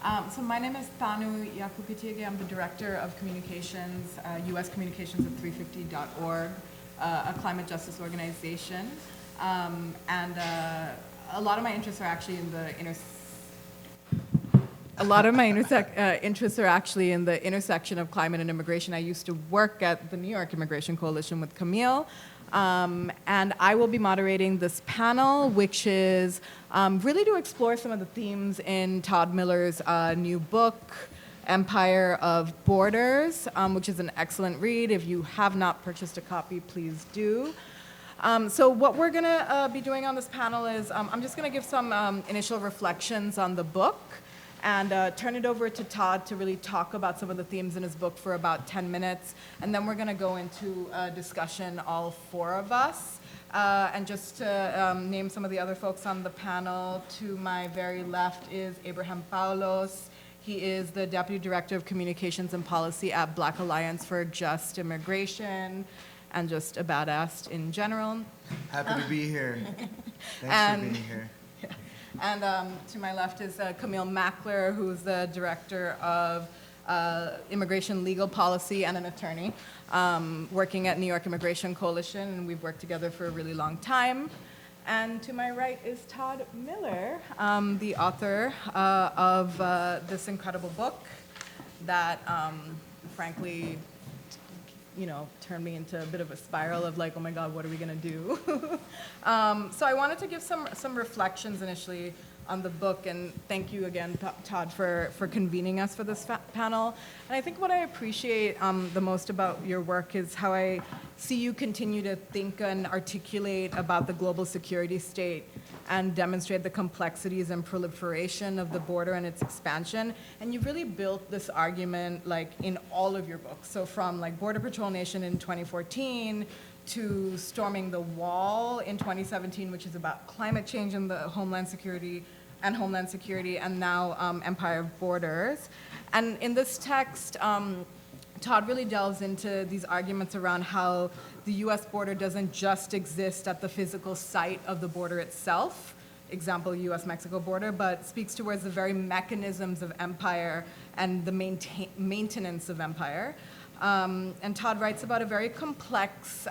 So my name is Thanu Yakupitiyage. I'm the Director of Communications, U.S. Communications at 350.org, a climate justice organization. And a lot of my interests are actually in the interests are actually in the intersection of climate and immigration. I used to work at the New York Immigration Coalition with Camille, and I will be moderating this panel, which is really to explore some of the themes in Todd Miller's new book, Empire of Borders, which is an excellent read. If you have not purchased a copy, please do. So what we're going to be doing on this panel is I'm just going to give some initial reflections on the book and turn it over to Todd to really talk about some of the themes in his book for about 10 minutes. And then we're going to go into a discussion, all four of us. And just to name some of the other folks on the panel, to my very left is Abraham Paulos. He is the Deputy Director of Communications and Policy at Black Alliance for Just Immigration, and just a badass in general. Happy to be here. Thanks for being here. And to my left is Camille Mackler, who's the Director of Immigration Legal Policy and an attorney working at New York Immigration Coalition, and we've worked together for a really long time. And to my right is Todd Miller, the author of this incredible book that, frankly, turned me into a bit of a spiral of like, oh my God, what are we gonna do? So I wanted to give some reflections initially on the book, and thank you again, Todd, for convening us for this panel. And I think what I appreciate the most about your work is how I see you continue to think and articulate about the global security state and demonstrate the complexities and proliferation of the border and its expansion. And you've really built this argument like in all of your books. So from like Border Patrol Nation in 2014 to Storming the Wall in 2017, which is about climate change and the Homeland Security, and now Empire of Borders. And in this text, Todd really delves into these arguments around how the US border doesn't just exist at the physical site of the border itself, example, US-Mexico border, but speaks towards the very mechanisms of empire and the maintenance of empire. And Todd writes about a very complex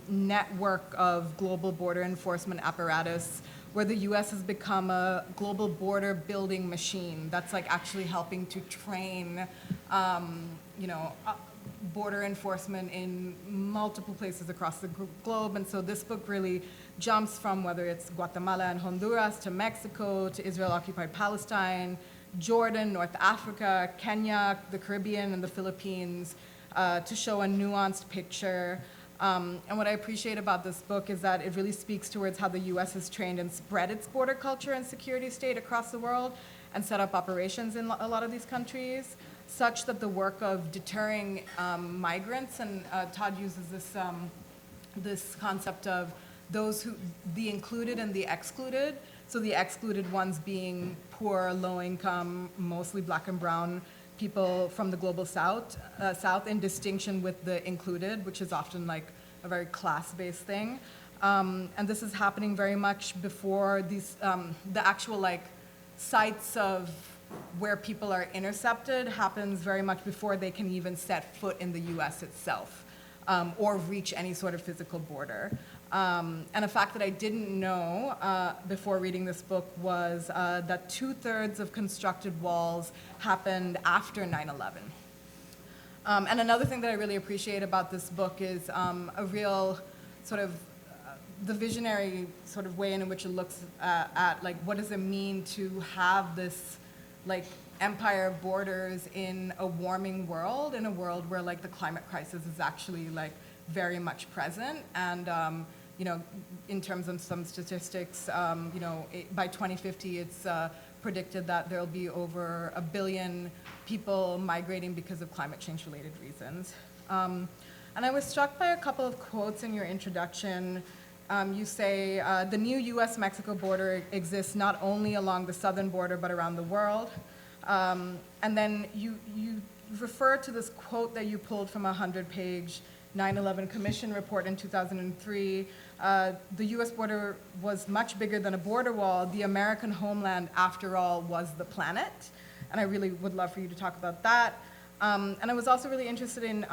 network of global border enforcement apparatus where the US has become a global border building machine that's like actually helping to train border enforcement in multiple places across the globe. And so this book really jumps from whether it's Guatemala and Honduras to Mexico to Israel-occupied Palestine, Jordan, North Africa, Kenya, the Caribbean, and the Philippines to show a nuanced picture. And what I appreciate about this book is that it really speaks towards how the US has trained and spread its border culture and security state across the world and set up operations in a lot of these countries, such that the work of deterring migrants, and Todd uses this concept of the included and the excluded. So the excluded ones being poor, low income, mostly black and brown people from the global south in distinction with the included, which is often like a very class-based thing. And this is happening very much before these, the actual like sites of where people are intercepted happens very much before they can even set foot in the US itself or reach any sort of physical border. And a fact that I didn't know before reading this book was that 2/3 of constructed walls happened after 9/11. And another thing that I really appreciate about this book is a real sort of the visionary sort of way in which it looks at like what does it mean to have this like empire of borders in a warming world, in a world where like the climate crisis is actually like very much present. And in terms of some statistics, by 2050 it's predicted that there'll be over 1 billion people migrating because of climate change related reasons. And I was struck by a couple of quotes in your introduction. You say, the new US-Mexico border exists not only along the southern border, but around the world. And then you refer to this quote that you pulled from a 100-page 9/11 Commission report in 2003. The US border was much bigger than a border wall. The American homeland, after all, was the planet. and I really would love for you to talk about that. And I was also really interested in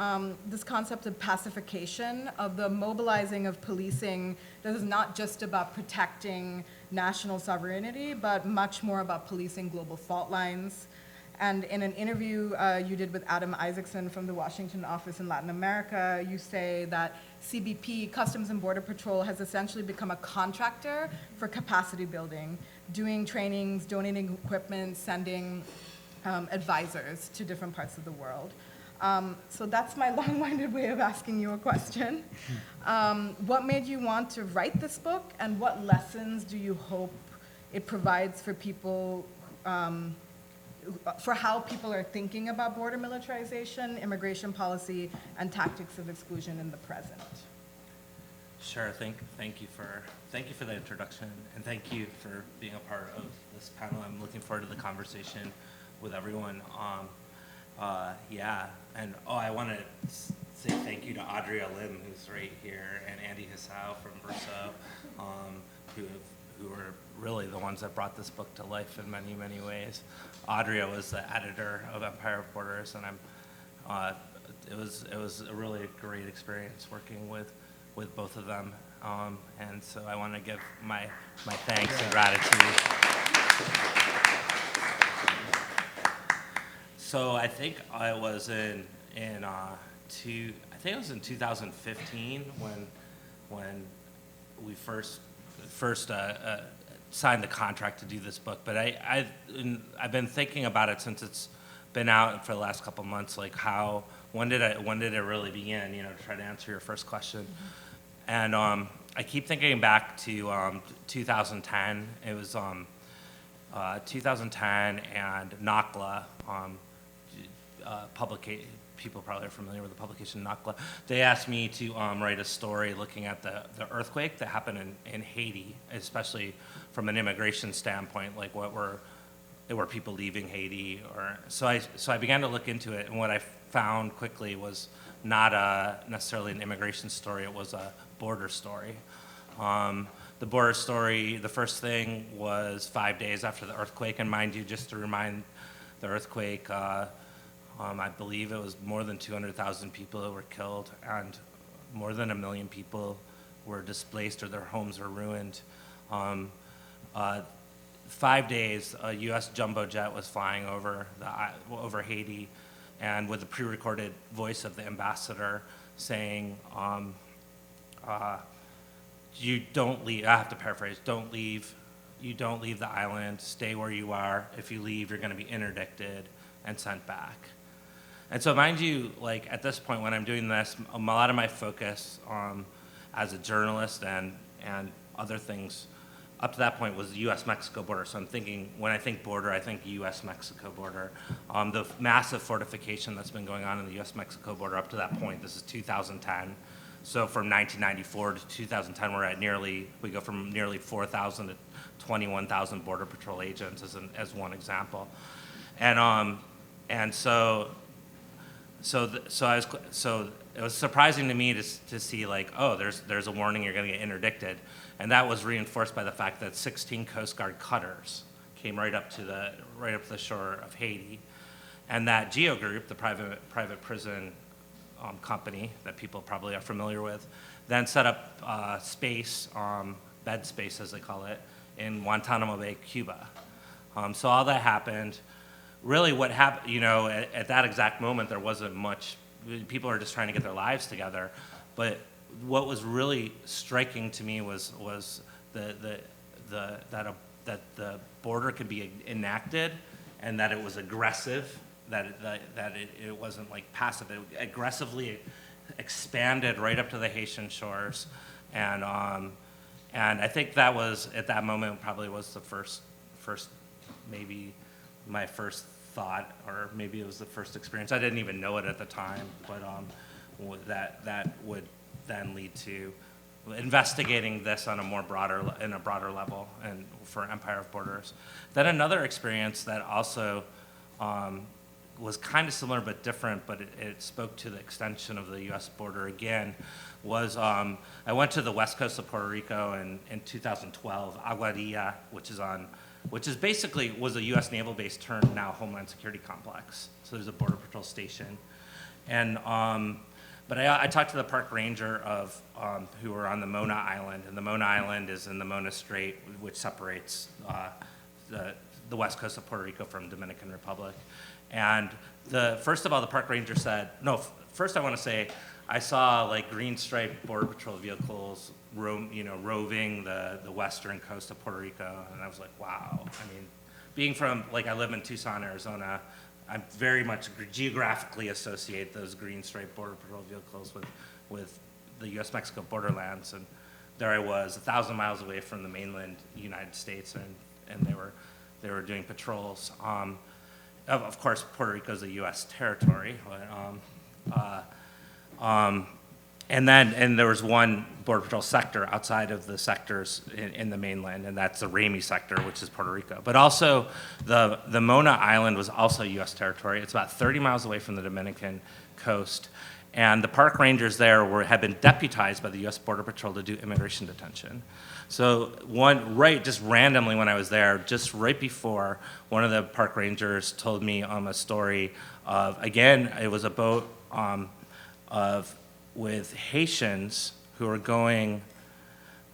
this concept of pacification, of the mobilizing of policing that is not just about protecting national sovereignty, but much more about policing global fault lines. And in an interview you did with Adam Isaacson from the Washington office in Latin America, you say that CBP, Customs and Border Patrol, has essentially become a contractor for capacity building, doing trainings, donating equipment, sending advisors to different parts of the world. So that's my long-winded way of asking you a question. What made you want to write this book, and what lessons do you hope it provides for people, for how people are thinking about border militarization, immigration policy, and tactics of exclusion in the present? Sure. Thank you for the introduction, and thank you for being a part of this panel. I'm looking forward to the conversation with everyone. And I want to say thank you to Adria Lim, who's right here, and Andy Hisao from Verso, who are really the ones that brought this book to life in many, many ways. Adria was the editor of Empire of Borders, and it was a really great experience working with both of them. And so I want to give my thanks and gratitude. So I think I was in 2015 when we first signed the contract to do this book. But I've been thinking about it since it's been out for the last couple months. Like when did it really begin? You know, to try to answer your first question. And I keep thinking back to 2010. It was 2010 and Nakhla. People probably are familiar with the publication Nakhla. They asked me to write a story looking at the earthquake that happened in Haiti, especially from an immigration standpoint, like were people leaving Haiti, so I began to look into it, and what I found quickly was not necessarily an immigration story. It was a border story. The border story, the first thing was 5 days after the earthquake, and mind you, just to remind, the earthquake, I believe it was more than 200,000 people that were killed, and more than 1 million people were displaced or their homes were ruined. 5 days, a U.S. jumbo jet was flying over Haiti, and with the pre-recorded voice of the ambassador saying, "You don't leave." I have to paraphrase. "Don't leave. You don't leave the island. Stay where you are. If you leave, you're going to be interdicted and sent back." And so, mind you, like at this point when I'm doing this, a lot of my focus as a journalist and other things up to that point was the U.S.-Mexico border. So I'm thinking, when I think border, I think U.S.-Mexico border. The massive fortification that's been going on in the U.S.-Mexico border up to that point, this is 2010. So from 1994 to 2010, we go from nearly 4,000 to 21,000 Border Patrol agents as one example. And so it was surprising to me to see, like, oh, there's a warning you're going to get interdicted, and that was reinforced by the fact that 16 Coast Guard cutters came right up to the shore of Haiti, and that Geo Group, the private prison company that people probably are familiar with, then set up bed space as they call it, in Guantanamo Bay, Cuba. So all that happened. Really what happened, at that exact moment, there wasn't much. People are just trying to get their lives together. But what was really striking to me was that the border could be enacted, and that it was aggressive, that it wasn't like passive. It aggressively expanded right up to the Haitian shores, and I think that was, at that moment, probably was the first maybe my first thought, or maybe it was the first experience. I didn't even know it at the time, but that would then lead to investigating this on a broader level, and for Empire of Borders. Then another experience that also was kind of similar but different, but it spoke to the extension of the U.S. border again, was I went to the west coast of Puerto Rico in 2012, Aguadilla, which is on which is basically was a U.S. naval base turned now Homeland Security complex. So there's a Border Patrol station. And, but I talked to the park ranger of, who were on the Mona Island, and the Mona Island is in the Mona Strait, which separates the west coast of Puerto Rico from Dominican Republic. And first of all, the park ranger said, first I want to say, I saw like green striped Border Patrol vehicles roving the western coast of Puerto Rico, and I was like, wow. I mean, being from, like I live in Tucson, Arizona, I very much geographically associate those green striped Border Patrol vehicles with the U.S.-Mexico borderlands, and there I was 1,000 miles away from the mainland United States, and they were doing patrols. Of course, Puerto Rico is a U.S. territory, but, and there was one Border Patrol sector outside of the sectors in the mainland, and that's the Ramey sector, which is Puerto Rico. But also, the Mona Island was also U.S. territory. It's about 30 miles away from the Dominican coast, and the park rangers there had been deputized by the U.S. Border Patrol to do immigration detention. So just randomly when I was there, just right before, one of the park rangers told me a story of, again, it was a boat with Haitians who were going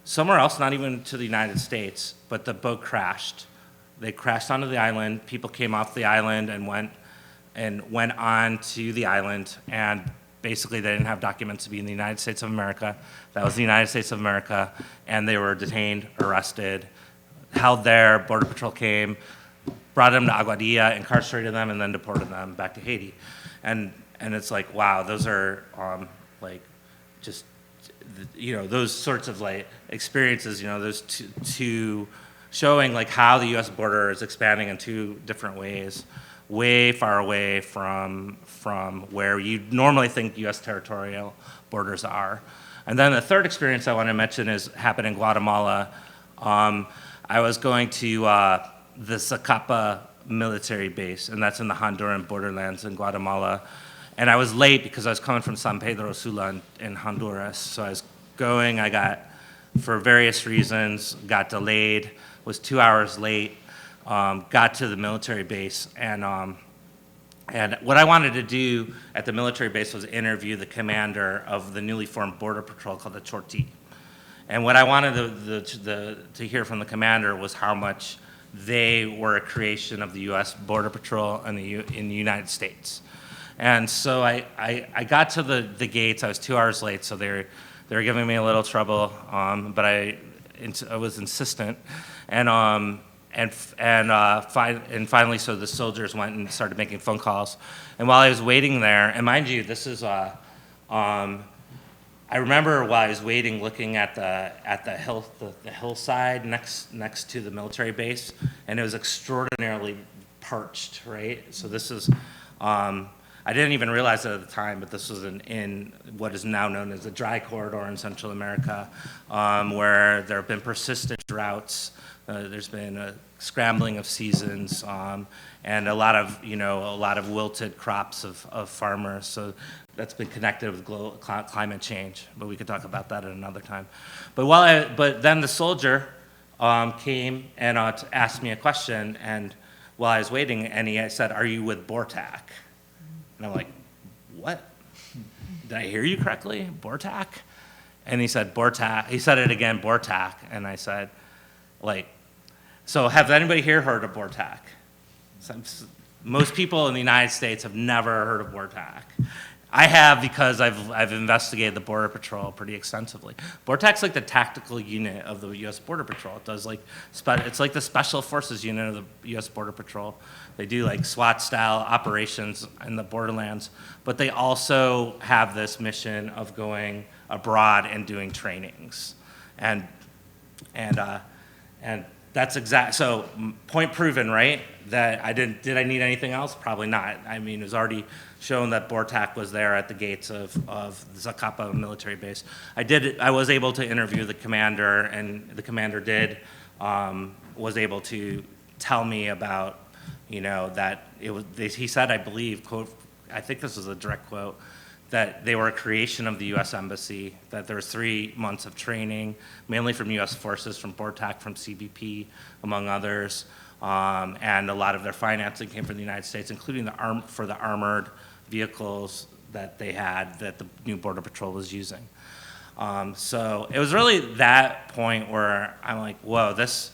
somewhere else, not even to the United States, but the boat crashed. They crashed onto the island. People came off the island and went on to the island, and basically they didn't have documents to be in the United States of America. That was the United States of America, and they were detained, arrested, held there. Border Patrol came, brought them to Aguadilla, incarcerated them, and then deported them back to Haiti. And it's like, wow, those are like just, those sorts of like experiences, those two showing like how the U.S. border is expanding in two different ways, way far away from where you normally think U.S. territorial borders are. And then the third experience I want to mention happened in Guatemala. I was going to the Zacapa military base, and that's in the Honduran borderlands in Guatemala. And I was late because I was coming from San Pedro Sula in Honduras. So I was going, for various reasons, got delayed, was 2 hours late, got to the military base. And what I wanted to do at the military base was interview the commander of the newly formed border patrol called the Chorti. And what I wanted to hear from the commander was how much they were a creation of the U.S. Border Patrol in the United States. And so I got to the gates. I was 2 hours late, so they were giving me a little trouble, but I was insistent, and finally, so the soldiers went and started making phone calls. And while I was waiting there, and mind you, this is I remember while I was waiting, looking at the hillside next to the military base, and it was extraordinarily parched, right? So this is. I didn't even realize it at the time, but this was in what is now known as the dry corridor in Central America, where there have been persistent droughts. There's been a scrambling of seasons, and a lot of wilted crops of farmers. So that's been connected with global climate change. But we could talk about that at another time. But then the soldier came and asked me a question, and while I was waiting, and he said, "Are you with BORTAC?" And I'm like, what? Did I hear you correctly? BORTAC? And he said, BORTAC. He said it again, BORTAC. And I said, so have anybody here heard of BORTAC? Most people in the United States have never heard of BORTAC. I have, because I've investigated the Border Patrol pretty extensively. BORTAC's like the tactical unit of the U.S. Border Patrol. It does it's like the Special Forces unit of the U.S. Border Patrol. They do like SWAT-style operations in the borderlands, but they also have this mission of going abroad and doing trainings, and that's exact. So point proven, right? That did I need anything else? Probably not. I mean, it was already shown that BORTAC was there at the gates of the Zacapa military base. I was able to interview the commander, and the commander was able to tell me about, that it was. He said, I believe, quote, I think this was a direct quote, that they were a creation of the U.S. Embassy, that there was 3 months of training, mainly from U.S. forces, from BORTAC, from CBP, among others, and a lot of their financing came from the United States, including the armored vehicles that they had that the new Border Patrol was using. So it was really that point where I'm like, whoa, this,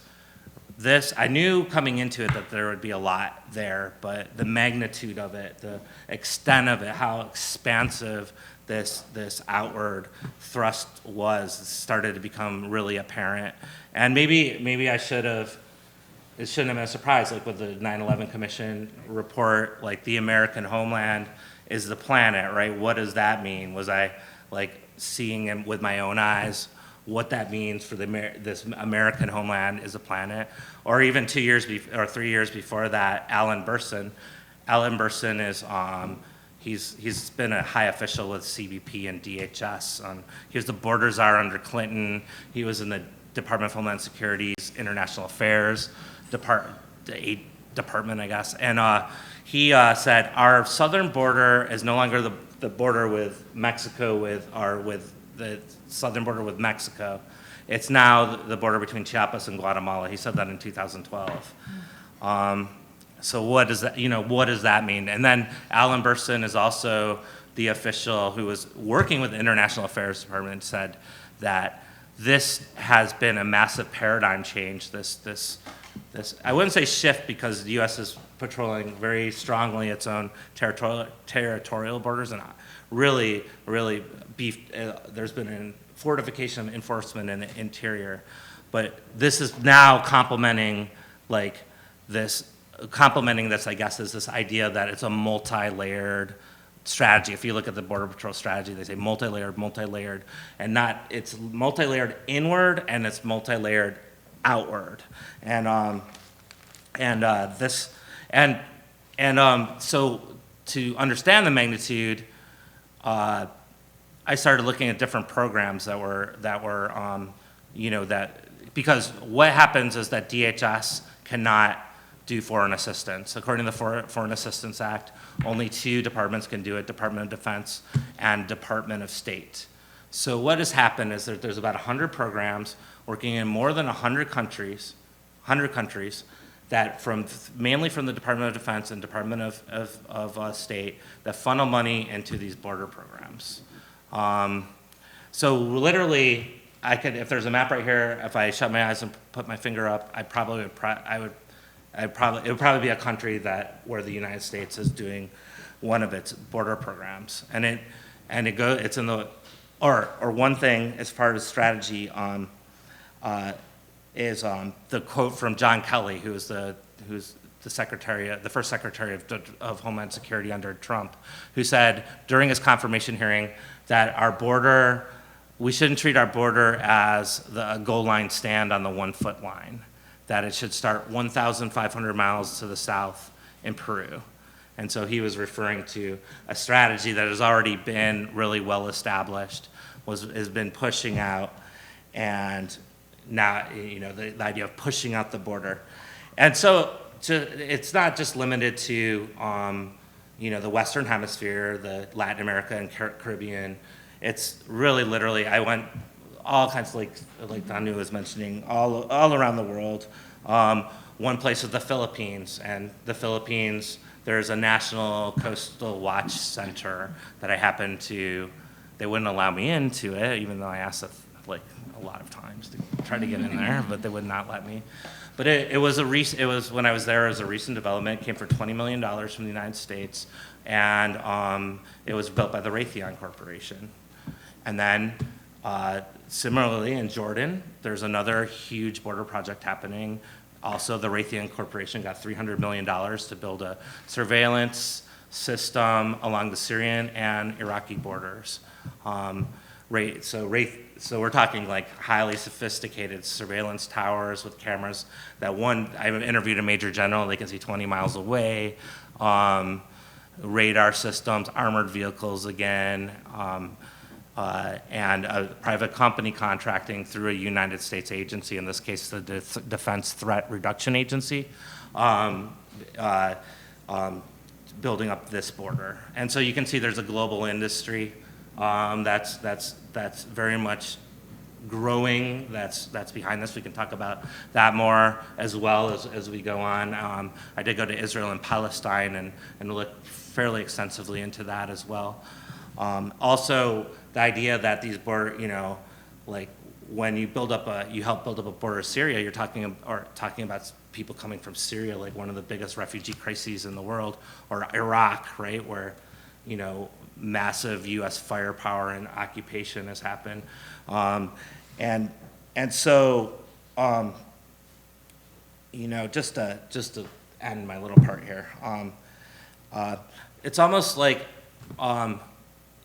I knew coming into it that there would be a lot there, but the magnitude of it, the extent of it, how expansive this outward thrust was, started to become really apparent. And maybe it shouldn't have been a surprise, like with the 9/11 Commission report, like the American homeland is the planet, right? What does that mean? Was I like seeing it with my own eyes, what that means for this American homeland is a planet? Or even 2 years or 3 years before that, Alan Burson is he's been a high official with CBP and DHS. He was the border czar under Clinton. He was in the Department of Homeland Security's International Affairs department, I guess. And he said our southern border is no longer the border with Mexico with the southern border with Mexico. It's now the border between Chiapas and Guatemala. He said that in 2012. So what does that mean? And then Alan Burson is also the official who was working with the International Affairs Department, said that this has been a massive paradigm change. This I wouldn't say shift, because the U.S. is patrolling very strongly its own territorial borders, and really there's been a fortification of enforcement in the interior. But this is now complementing this, I guess, is this idea that it's a multi-layered strategy. If you look at the Border Patrol strategy, they say multi-layered, and it's multi-layered inward and it's multi-layered outward. So to understand the magnitude, I started looking at different programs because what happens is that DHS cannot do foreign assistance. According to the Foreign Assistance Act, only 2 departments can do it: Department of Defense and Department of State. So what has happened is that there's about 100 programs working in more than 100 countries, that mainly from the Department of Defense and Department of State, that funnel money into these border programs. So literally, if there's a map right here, if I shut my eyes and put my finger up, it would probably be a country where the United States is doing one of its border programs, or one thing as far as strategy is the quote from John Kelly, who's the first Secretary of Homeland Security under Trump, who said during his confirmation hearing that we shouldn't treat our border as a goal line stand on the 1 foot line, that it should start 1,500 miles to the south in Peru. And so he was referring to a strategy that has already been really well established, has been pushing out, and now, the idea of pushing out the border. And so it's not just limited to, the Western Hemisphere, the Latin America and Caribbean. It's really literally, I went all kinds, like Thanu was mentioning, all around the world. One place is the Philippines, and the Philippines, there's a National Coastal Watch Center that they wouldn't allow me into it, even though I asked a lot of times to try to get in there, but they would not let me. But when I was there, it was a recent development. It came for $20 million from the United States, and it was built by the Raytheon Corporation. And then similarly in Jordan, there's another huge border project happening. Also, the Raytheon Corporation got $300 million to build a surveillance system along the Syrian and Iraqi borders. So we're talking highly sophisticated surveillance towers with cameras I interviewed a major general, they can see 20 miles away, radar systems, armored vehicles again, and a private company contracting through a United States agency, in this case the Defense Threat Reduction Agency, building up this border. And so you can see there's a global industry that's very much growing, that's behind this. We can talk about that more as well as we go on. I did go to Israel and Palestine and look fairly extensively into that as well. Also, the idea that these border, like when you help build up a border of Syria, you're talking about people coming from Syria, like one of the biggest refugee crises in the world, or Iraq, right, where, massive U.S. firepower and occupation has happened. And so, just to end my little part here, it's almost like,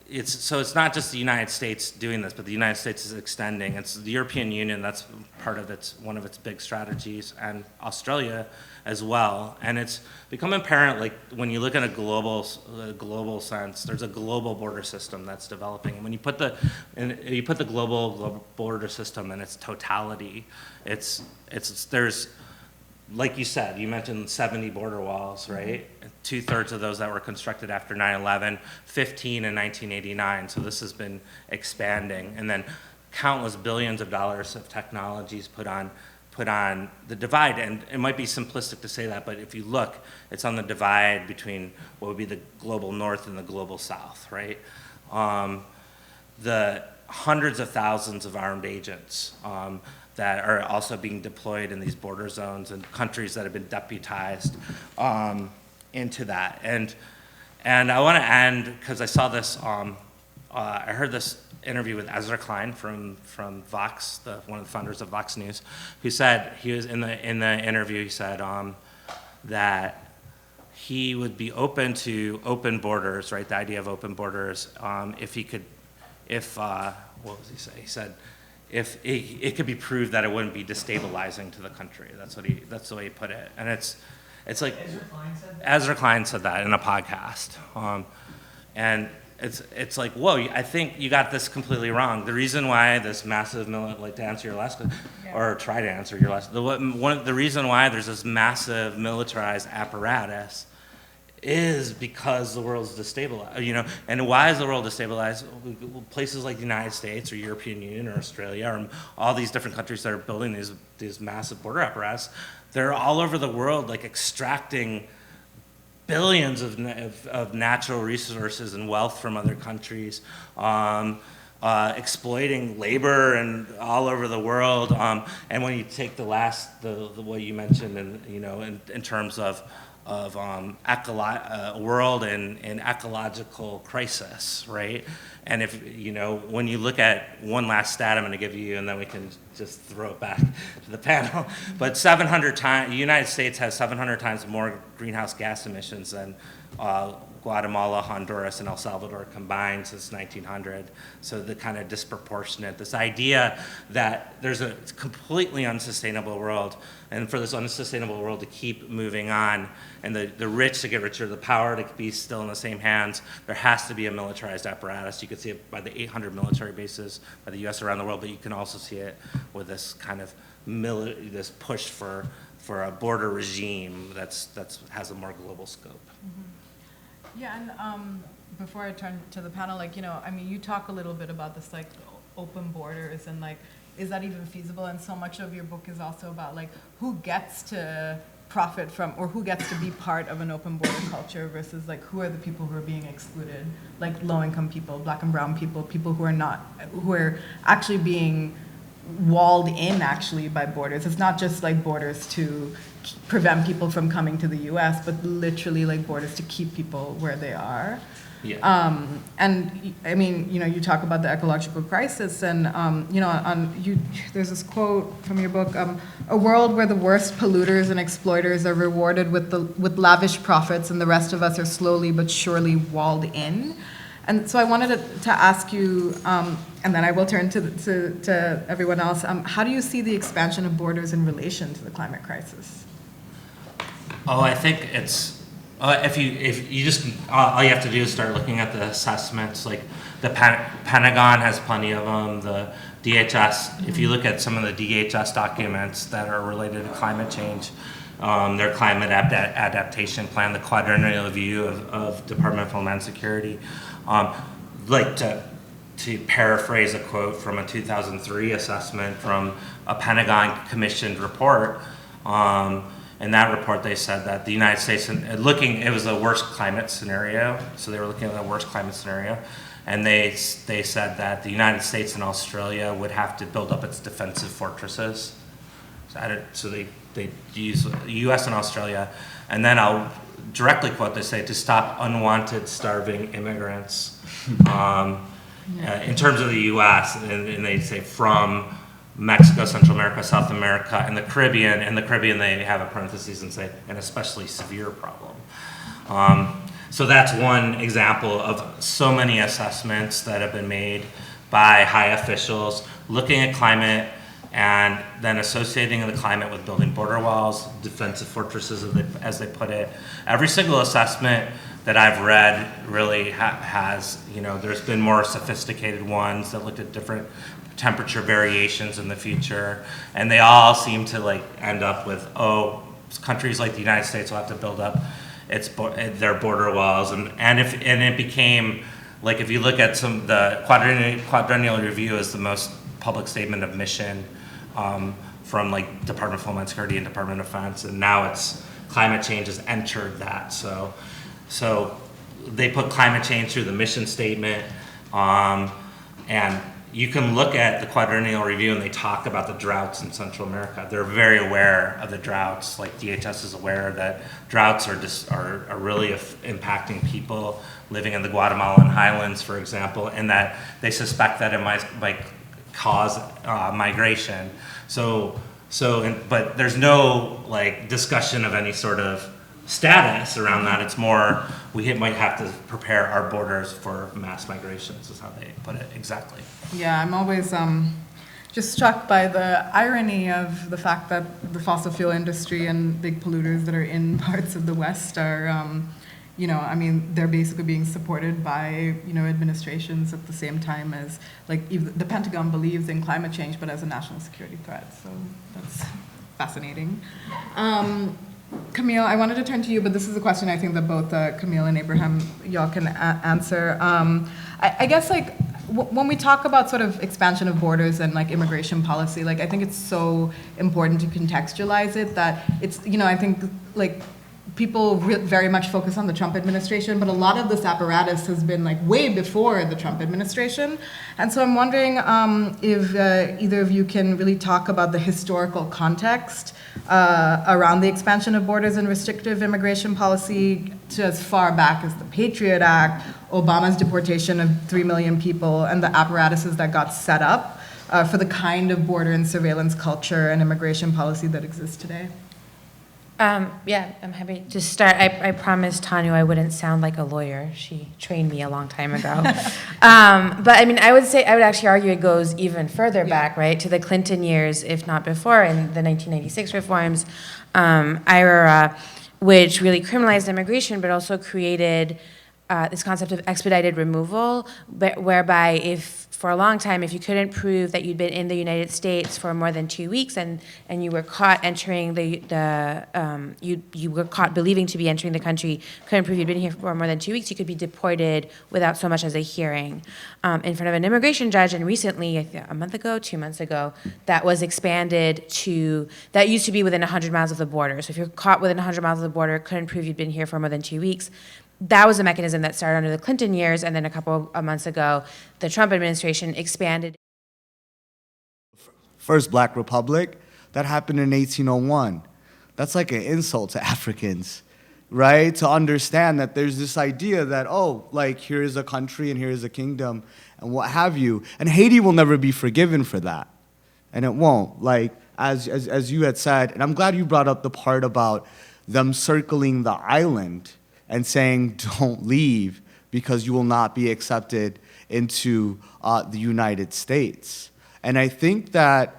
it's not just the United States doing this, but the United States is extending. It's the European Union, that's part of one of its big strategies, and Australia as well. And it's become apparent, like when you look at a global sense, there's a global border system that's developing. And when you put the global border system in its totality, there's, like you said, you mentioned 70 border walls, right? 2/3 of those that were constructed after 9/11, 15 in 1989. So this has been expanding, and then countless billions of dollars of technologies put on the divide. And it might be simplistic to say that, but if you look, it's on the divide between what would be the global north and the global south, right? The hundreds of thousands of armed agents that are also being deployed in these border zones and countries that have been deputized into that. And I want to end, because I saw this, I heard this interview with Ezra Klein from Vox, one of the founders of Vox News, who said, he was in the interview, he said that he would be open to open borders, right, the idea of open borders, what was he say? He said, if it could be proved that it wouldn't be destabilizing to the country. That's the way he put it. And it's like Ezra Klein said that in a podcast. And it's like, whoa, I think you got this completely wrong. The reason why this massive, like to answer your last question, or try to answer your last, the reason why there's this massive militarized apparatus is because the world's destabilized, and why is the world destabilized? Places like the United States or European Union or Australia or all these different countries that are building these massive border apparatus, they're all over the world, like extracting billions of natural resources and wealth from other countries, exploiting labor and all over the world. And when you take the what you mentioned, in terms of world in ecological crisis, right? And if when you look at one last stat, I'm going to give you, and then we can just throw it back to the panel. But 700 times, the United States has 700 times more greenhouse gas emissions than Guatemala, Honduras, and El Salvador combined since 1900. So the kind of disproportionate, this idea that there's a completely unsustainable world, and for this unsustainable world to keep moving on, and the rich to get richer, the power to be still in the same hands, there has to be a militarized apparatus. You can see it by the 800 military bases by the U.S. around the world, but you can also see it with this kind of this push for a border regime that has a more global scope. Mm-hmm. Yeah, and before I turn to the panel, you talk a little bit about this, like, open borders and, like, is that even feasible? And so much of your book is also about, like, who gets to profit from, or who gets to be part of an open border culture versus, like, who are the people who are being excluded, like low-income people, black and brown people, people who are actually being walled in, actually, by borders. It's not just, like, borders to prevent people from coming to the U.S., but literally, like, borders to keep people where they are. Yeah. And you talk about the ecological crisis, and there's this quote from your book: "A world where the worst polluters and exploiters are rewarded with lavish profits, and the rest of us are slowly but surely walled in." And so I wanted to ask you, and then I will turn to everyone else. How do you see the expansion of borders in relation to the climate crisis? Oh, I think it's. If you just all you have to do is start looking at the assessments, like the Pentagon has plenty of them, the DHS. If you look at some of the DHS documents that are related to climate change, their climate adaptation plan, the quadrennial view of Department of Homeland Security. Like to paraphrase a quote from a 2003 assessment from a Pentagon commissioned report. In that report, they said that the United States, it was a worst climate scenario, so they were looking at the worst climate scenario, and they said that the United States and Australia would have to build up its defensive fortresses. So they use the U.S. and Australia, and then I'll directly quote, they say, to stop unwanted starving immigrants. In terms of the U.S., and they say from Mexico, Central America, South America, and the Caribbean. In the Caribbean, they have a parenthesis and say, an especially severe problem. So that's one example of so many assessments that have been made by high officials looking at climate and then associating the climate with building border walls, defensive fortresses, as they put it. Every single assessment that I've read really has, there's been more sophisticated ones that looked at different temperature variations in the future, and they all seem to end up with, countries like the United States will have to build up their border walls, and it became if you look at the quadrennial review is the most public statement of mission from Department of Homeland Security and Department of Defense, and now it's climate change has entered that. So they put climate change through the mission statement, and you can look at the quadrennial review and they talk about the droughts in Central America. They're very aware of the droughts. DHS is aware that droughts are really impacting people living in the Guatemalan highlands, for example, and that they suspect that it might cause migration. But there's no discussion of any sort of status around that. It's more we might have to prepare our borders for mass migrations, is how they put it exactly. Yeah, I'm always just struck by the irony of the fact that the fossil fuel industry and big polluters that are in parts of the West are, they're basically being supported by, administrations at the same time as, even the Pentagon believes in climate change, but as a national security threat. So that's fascinating. Camille, I wanted to turn to you, but this is a question I think that both Camille and Abraham, y'all can answer. I guess when we talk about sort of expansion of borders and immigration policy, I think it's so important to contextualize it that it's, I think people very much focus on the Trump administration, but a lot of this apparatus has been way before the Trump administration. And so I'm wondering if either of you can really talk about the historical context around the expansion of borders and restrictive immigration policy to as far back as the Patriot Act, Obama's deportation of 3 million people, and the apparatuses that got set up for the kind of border and surveillance culture and immigration policy that exists today. Yeah, I'm happy to start. I promised Thanu I wouldn't sound like a lawyer. She trained me a long time ago. But I would actually argue it goes even further back, right, to the Clinton years, if not before, in the 1996 reforms, IRA, which really criminalized immigration, but also created this concept of expedited removal, whereby if for a long time, if you couldn't prove that you'd been in the United States for more than 2 weeks and you were caught entering you were caught believing to be entering the country, couldn't prove you'd been here for more than 2 weeks, you could be deported without so much as a hearing in front of an immigration judge. And recently, I think a month ago, 2 months ago, that was expanded that used to be within 100 miles of the border. So if you're caught within 100 miles of the border, couldn't prove you'd been here for more than 2 weeks, that was a mechanism that started under the Clinton years, and then a couple of months ago, the Trump administration expanded. First Black Republic, that happened in 1801. That's like an insult to Africans, right? To understand that there's this idea that, here is a country and here is a kingdom and what have you. And Haiti will never be forgiven for that. And it won't. As you had said, and I'm glad you brought up the part about them circling the island and saying, don't leave because you will not be accepted into the United States. And I think that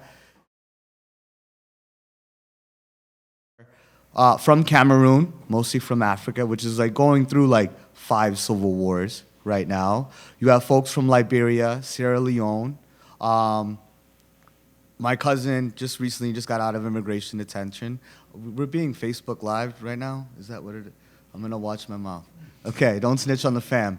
from Cameroon, mostly from Africa, which is going through 5 civil wars right now. You have folks from Liberia, Sierra Leone, my cousin just recently just got out of immigration detention. We're being Facebook Live right now. Is that what it is? I'm gonna watch my mouth. Okay, don't snitch on the fam.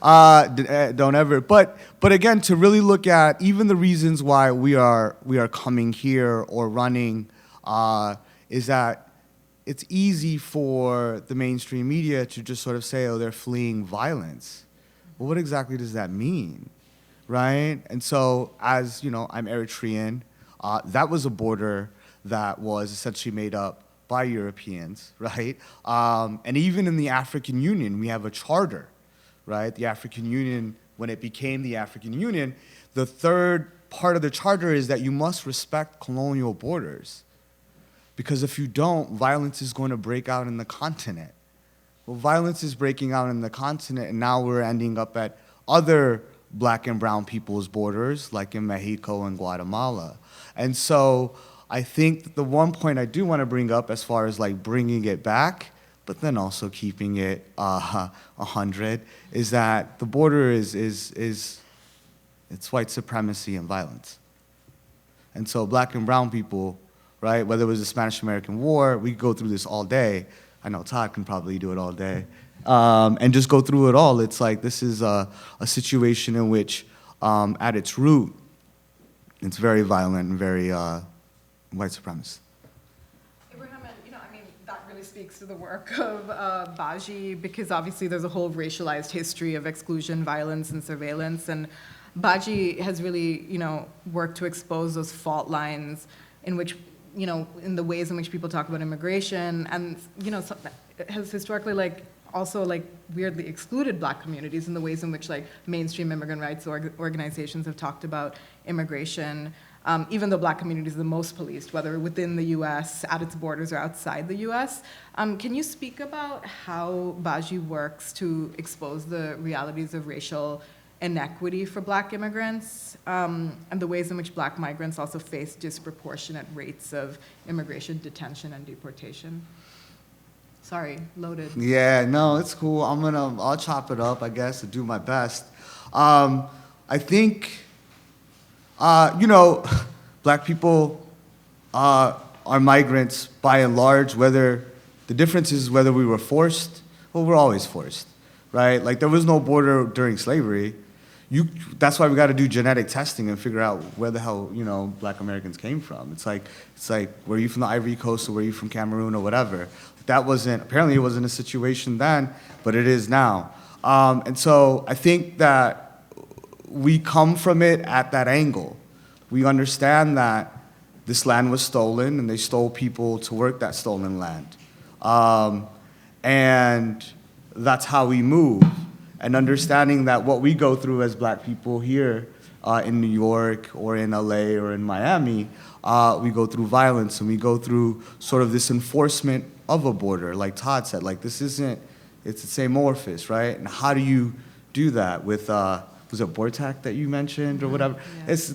Don't ever. But again, to really look at even the reasons why we are coming here or running, is that it's easy for the mainstream media to just sort of say, oh, they're fleeing violence. Well, what exactly does that mean, right? And so, as you know, I'm Eritrean. That was a border that was essentially made up by Europeans, right? And even in the African Union, we have a charter, right? The African Union, when it became the African Union, the third part of the charter is that you must respect colonial borders. Because if you don't, violence is going to break out in the continent. Well, violence is breaking out in the continent, and now we're ending up at other black and brown people's borders, like in Mexico and Guatemala. And so I think that the one point I do want to bring up as far as like bringing it back, but then also keeping it 100, is that the border is it's white supremacy and violence. And so black and brown people, right, whether it was the Spanish-American War, we could go through this all day. I know Todd can probably do it all day. And just go through it all. It's like this is a situation in which, at its root, it's very violent and very white supremacist. Abraham, and I mean, that really speaks to the work of Baji, because obviously there's a whole racialized history of exclusion, violence, and surveillance. And Baji has really, worked to expose those fault lines in which, in the ways in which people talk about immigration, and, has historically, also weirdly excluded black communities in the ways in which mainstream immigrant rights organizations have talked about immigration, even though black communities are the most policed, whether within the US, at its borders, or outside the US. Can you speak about how Baji works to expose the realities of racial inequity for black immigrants, and the ways in which black migrants also face disproportionate rates of immigration detention and deportation? Sorry, loaded. Yeah, no, it's cool. I'll chop it up, I guess, to do my best. I think, black people are migrants by and large, whether the difference is whether we were forced. Well, we're always forced, right? There was no border during slavery. That's why we got to do genetic testing and figure out where the hell, black Americans came from. It's like, were you from the Ivory Coast or were you from Cameroon or whatever? Apparently it wasn't a situation then, but it is now. And so I think that we come from it at that angle. We understand that this land was stolen and they stole people to work that stolen land. And that's how we move. And understanding that what we go through as black people here in New York or in LA or in Miami, we go through violence and we go through sort of this enforcement of a border. Like Todd said, it's the same amorphous, right? And how do you do that with, was it Bortak that you mentioned or whatever? Yeah. It's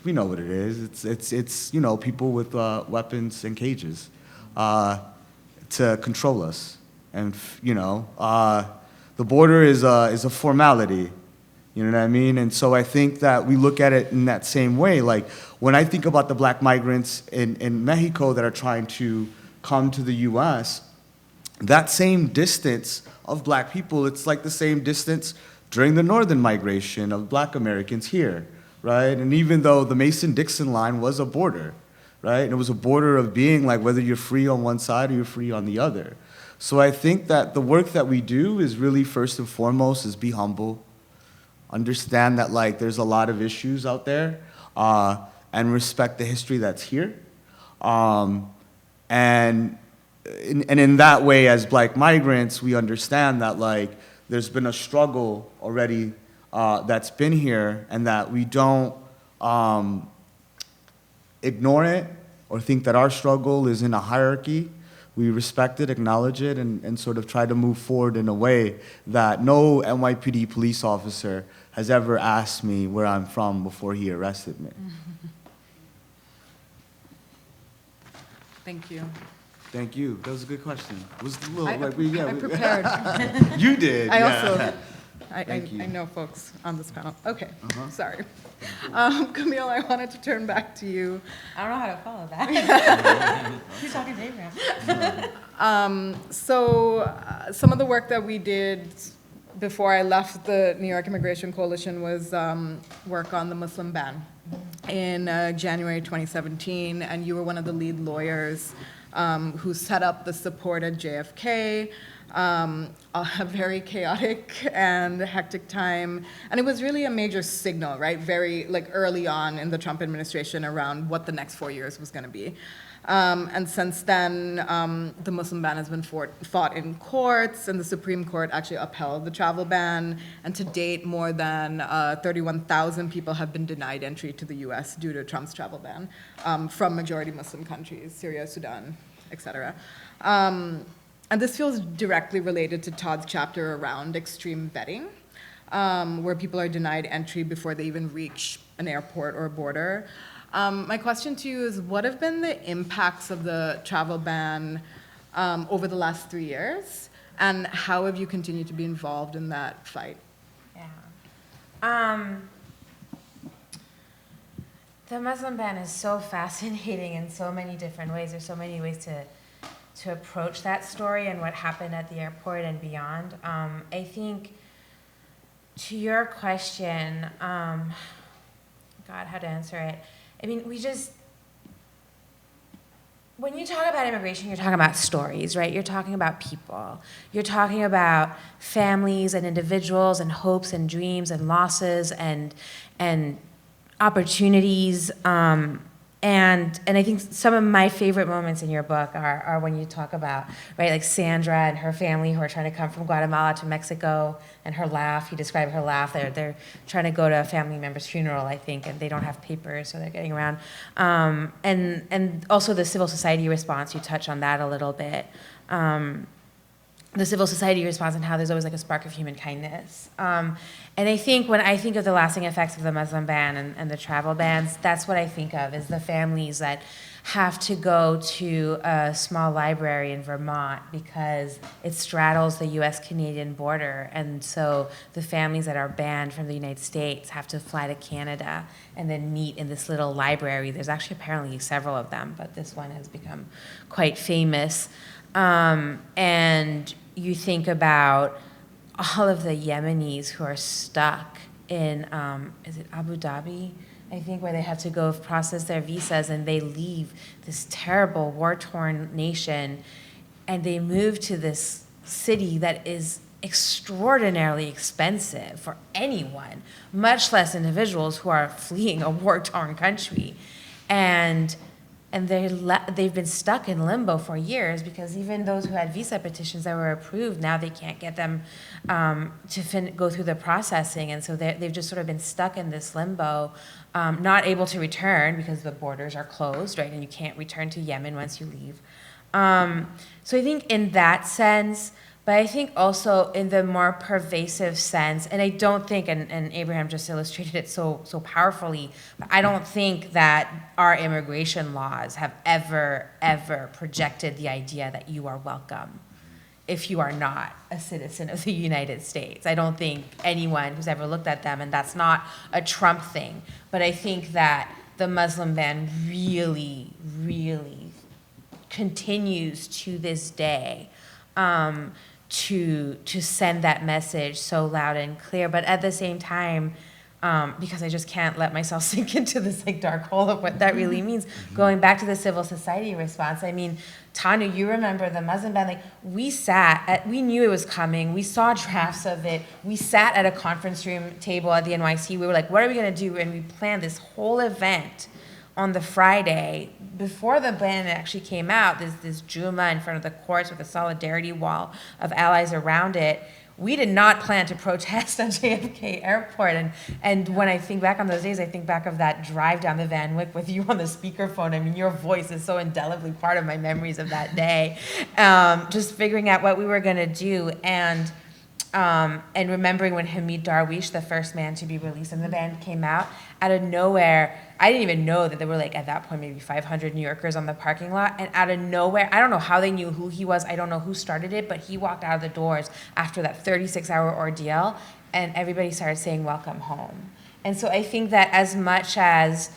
we know what it is. It's people with weapons and cages to control us. And, the border is a formality, you know what I mean? And so I think that we look at it in that same way. When I think about the black migrants in Mexico that are trying to come to the US, that same distance of black people, it's like the same distance during the northern migration of black Americans here, right? And even though the Mason-Dixon line was a border, right? And it was a border of being whether you're free on one side or you're free on the other. So I think that the work that we do is really first and foremost is be humble, understand that there's a lot of issues out there, and respect the history that's here. And in that way, as black migrants, we understand that there's been a struggle already that's been here, and that we don't ignore it or think that our struggle is in a hierarchy. We respect it, acknowledge it, and sort of try to move forward in a way that no NYPD police officer has ever asked me where I'm from before he arrested me. Thank you. Thank you. That was a good question. It was a little I prepared. You did. I Thank you. I know folks on this panel. Okay, Uh-huh. sorry. Camille, I wanted to turn back to you. I don't know how to follow that. Who's talking to Abraham? Some of the work that we did before I left the New York Immigration Coalition was work on the Muslim ban in January 2017, and you were one of the lead lawyers who set up the support at JFK, a very chaotic and hectic time. And it was really a major signal, right, very like early on in the Trump administration around what the next 4 years was going to be. And since then, the Muslim ban has been fought in courts, and the Supreme Court actually upheld the travel ban. And to date, more than 31,000 people have been denied entry to the U.S. due to Trump's travel ban from majority Muslim countries, Syria, Sudan, et cetera. And this feels directly related to Todd's chapter around extreme vetting, where people are denied entry before they even reach an airport or a border. My question to you is, what have been the impacts of the travel ban over the last 3 years, and how have you continued to be involved in that fight? Yeah. The Muslim ban is so fascinating in so many different ways. There's so many ways to approach that story and what happened at the airport and beyond. I think to your question, God, how to answer it. I mean, when you talk about immigration, you're talking about stories, right? You're talking about people. You're talking about families and individuals and hopes and dreams and losses and opportunities. And I think some of my favorite moments in your book are when you talk about, right, like Sandra and her family who are trying to come from Guatemala to Mexico, and her laugh. You describe her laugh. They're trying to go to a family member's funeral, I think, and they don't have papers, so they're getting around. And also the civil society response. You touch on that a little bit. The civil society response and how there's always like a spark of human kindness. And I think when I think of the lasting effects of the Muslim ban and the travel bans, that's what I think of, is the families that have to go to a small library in Vermont because it straddles the US-Canadian border. And so the families that are banned from the United States have to fly to Canada and then meet in this little library. There's actually apparently several of them, but this one has become quite famous. And you think about all of the Yemenis who are stuck in, is it Abu Dhabi? I think, where they have to go process their visas, and they leave this terrible war-torn nation, and they move to this city that is extraordinarily expensive for anyone, much less individuals who are fleeing a war-torn country. And they've been stuck in limbo for years because even those who had visa petitions that were approved, now they can't get them to go through the processing. And so they've just sort of been stuck in this limbo, not able to return because the borders are closed, right? And you can't return to Yemen once you leave. So I think in that sense, but I think also in the more pervasive sense, and I don't think, and Abraham just illustrated it so powerfully, but I don't think that our immigration laws have ever projected the idea that you are welcome if you are not a citizen of the United States. I don't think anyone who's ever looked at them, and that's not a Trump thing, but I think that the Muslim ban really, really continues to this day to send that message so loud and clear. But at the same time, because I just can't let myself sink into this like dark hole of what that really means, going back to the civil society response, I mean, Thanu, you remember the Muslim ban, like we knew it was coming, we saw drafts of it, we sat at a conference room table at the NYC, we were like, what are we gonna do? And we planned this whole event on the Friday before the ban actually came out. There's this Juma in front of the courts with a solidarity wall of allies around it. We did not plan to protest at JFK Airport. And when I think back on those days, I think back of that drive down the Van Wyck with you on the speakerphone. I mean, your voice is so indelibly part of my memories of that day. Just figuring out what we were gonna do. And and remembering when Hamid Darwish, the first man to be released in the band, came out, out of nowhere, I didn't even know that there were, like, at that point, maybe 500 New Yorkers on the parking lot. And out of nowhere, I don't know how they knew who he was. I don't know who started it, but he walked out of the doors after that 36-hour ordeal, and everybody started saying, "Welcome home." And so I think that as much as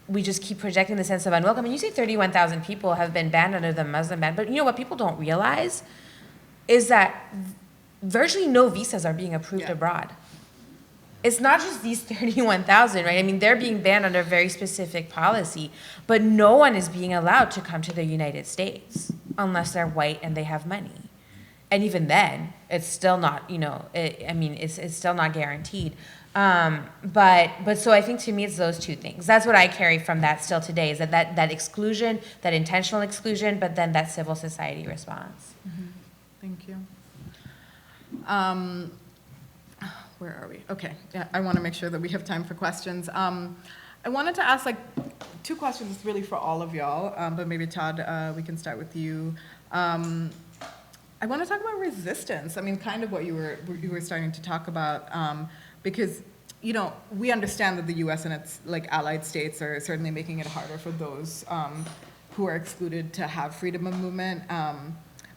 we just keep projecting the sense of unwelcome, and you say 31,000 people have been banned under the Muslim ban, but you know what people don't realize is that virtually no visas are being approved abroad. It's not just these 31,000, right? I mean, they're being banned under a very specific policy, but no one is being allowed to come to the United States unless they're white and they have money. And even then, it's still not, it's still not guaranteed. But so I think to me it's those two things. That's what I carry from that still today, is that exclusion, that intentional exclusion, but then that civil society response. Mm-hmm. Thank you. Where are we? Okay, yeah, I want to make sure that we have time for questions. I wanted to ask, like, two questions really for all of y'all, but maybe Todd, we can start with you. I want to talk about resistance. I mean, kind of what you were starting to talk about, because, we understand that the U.S. and its, like, allied states are certainly making it harder for those who are excluded to have freedom of movement.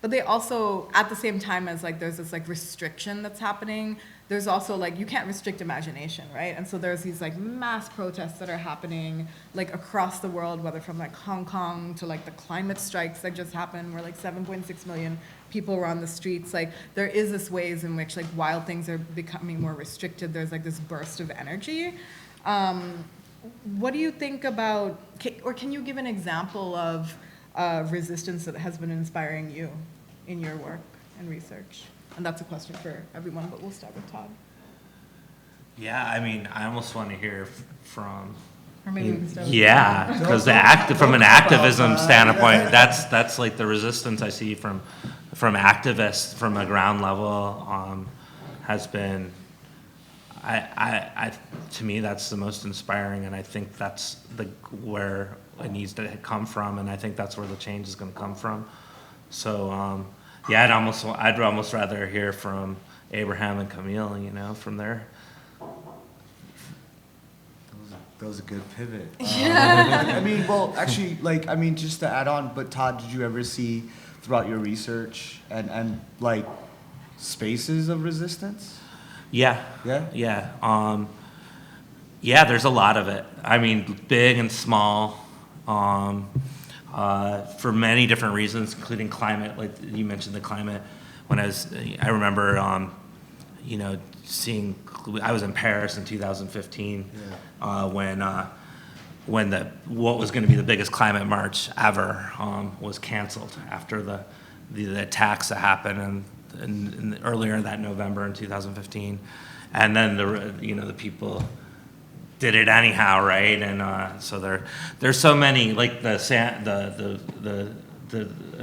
But they also, at the same time as, like, there's this, like, restriction that's happening, there's also, like, you can't restrict imagination, right? And so there's these, like, mass protests that are happening, like, across the world, whether from, like, Hong Kong to, like, the climate strikes that just happened, where, like, 7.6 million people were on the streets. Like, there is this ways in which, like, while things are becoming more restricted, there's, like, this burst of energy. What do you think about, or can you give an example of resistance that has been inspiring you in your work and research? And that's a question for everyone, but we'll start with Todd. Yeah, I mean, I almost want to hear from. Or maybe we can start with Yeah, because from an activism standpoint, that's like the resistance I see from activists from a ground level has been. To me, that's the most inspiring, and I think that's where it needs to come from, and I think that's where the change is going to come from. So, yeah, I'd almost rather hear from Abraham and Camille, from there. That was a good pivot. I mean, well, actually, just to add on, but Todd, did you ever see throughout your research and like spaces of resistance? Yeah. Yeah? Yeah. Yeah, there's a lot of it. I mean, big and small, for many different reasons, including climate. Like you mentioned the climate. I remember, I was in Paris in 2015 when what was going to be the biggest climate march ever was canceled after the attacks that happened and earlier that November in 2015, and then the people did it anyhow, right? And so there's so many, like in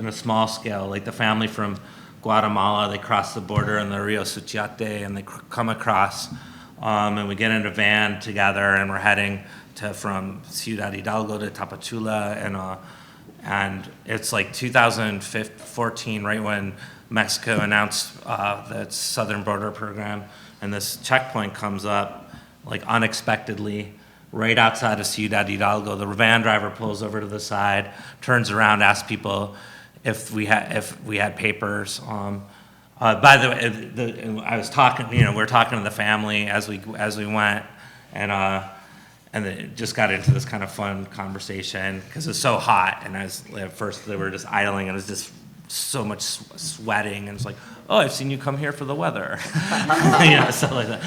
a small scale, like the family from Guatemala, they cross the border in the Rio Suchiate, and they come across, and we get in a van together, and we're heading from Ciudad Hidalgo to Tapachula, and it's like 2014, right when Mexico announced the Southern Border Program, and this checkpoint comes up, like unexpectedly, right outside of Ciudad Hidalgo. The van driver pulls over to the side, turns around, asks people if we had papers. By the way, I was talking, we were talking to the family as we went, and it just got into this kind of fun conversation because it's so hot, and at first they were just idling, and it was just so much sweating, and it's like, oh, I've seen you come here for the weather, stuff like that.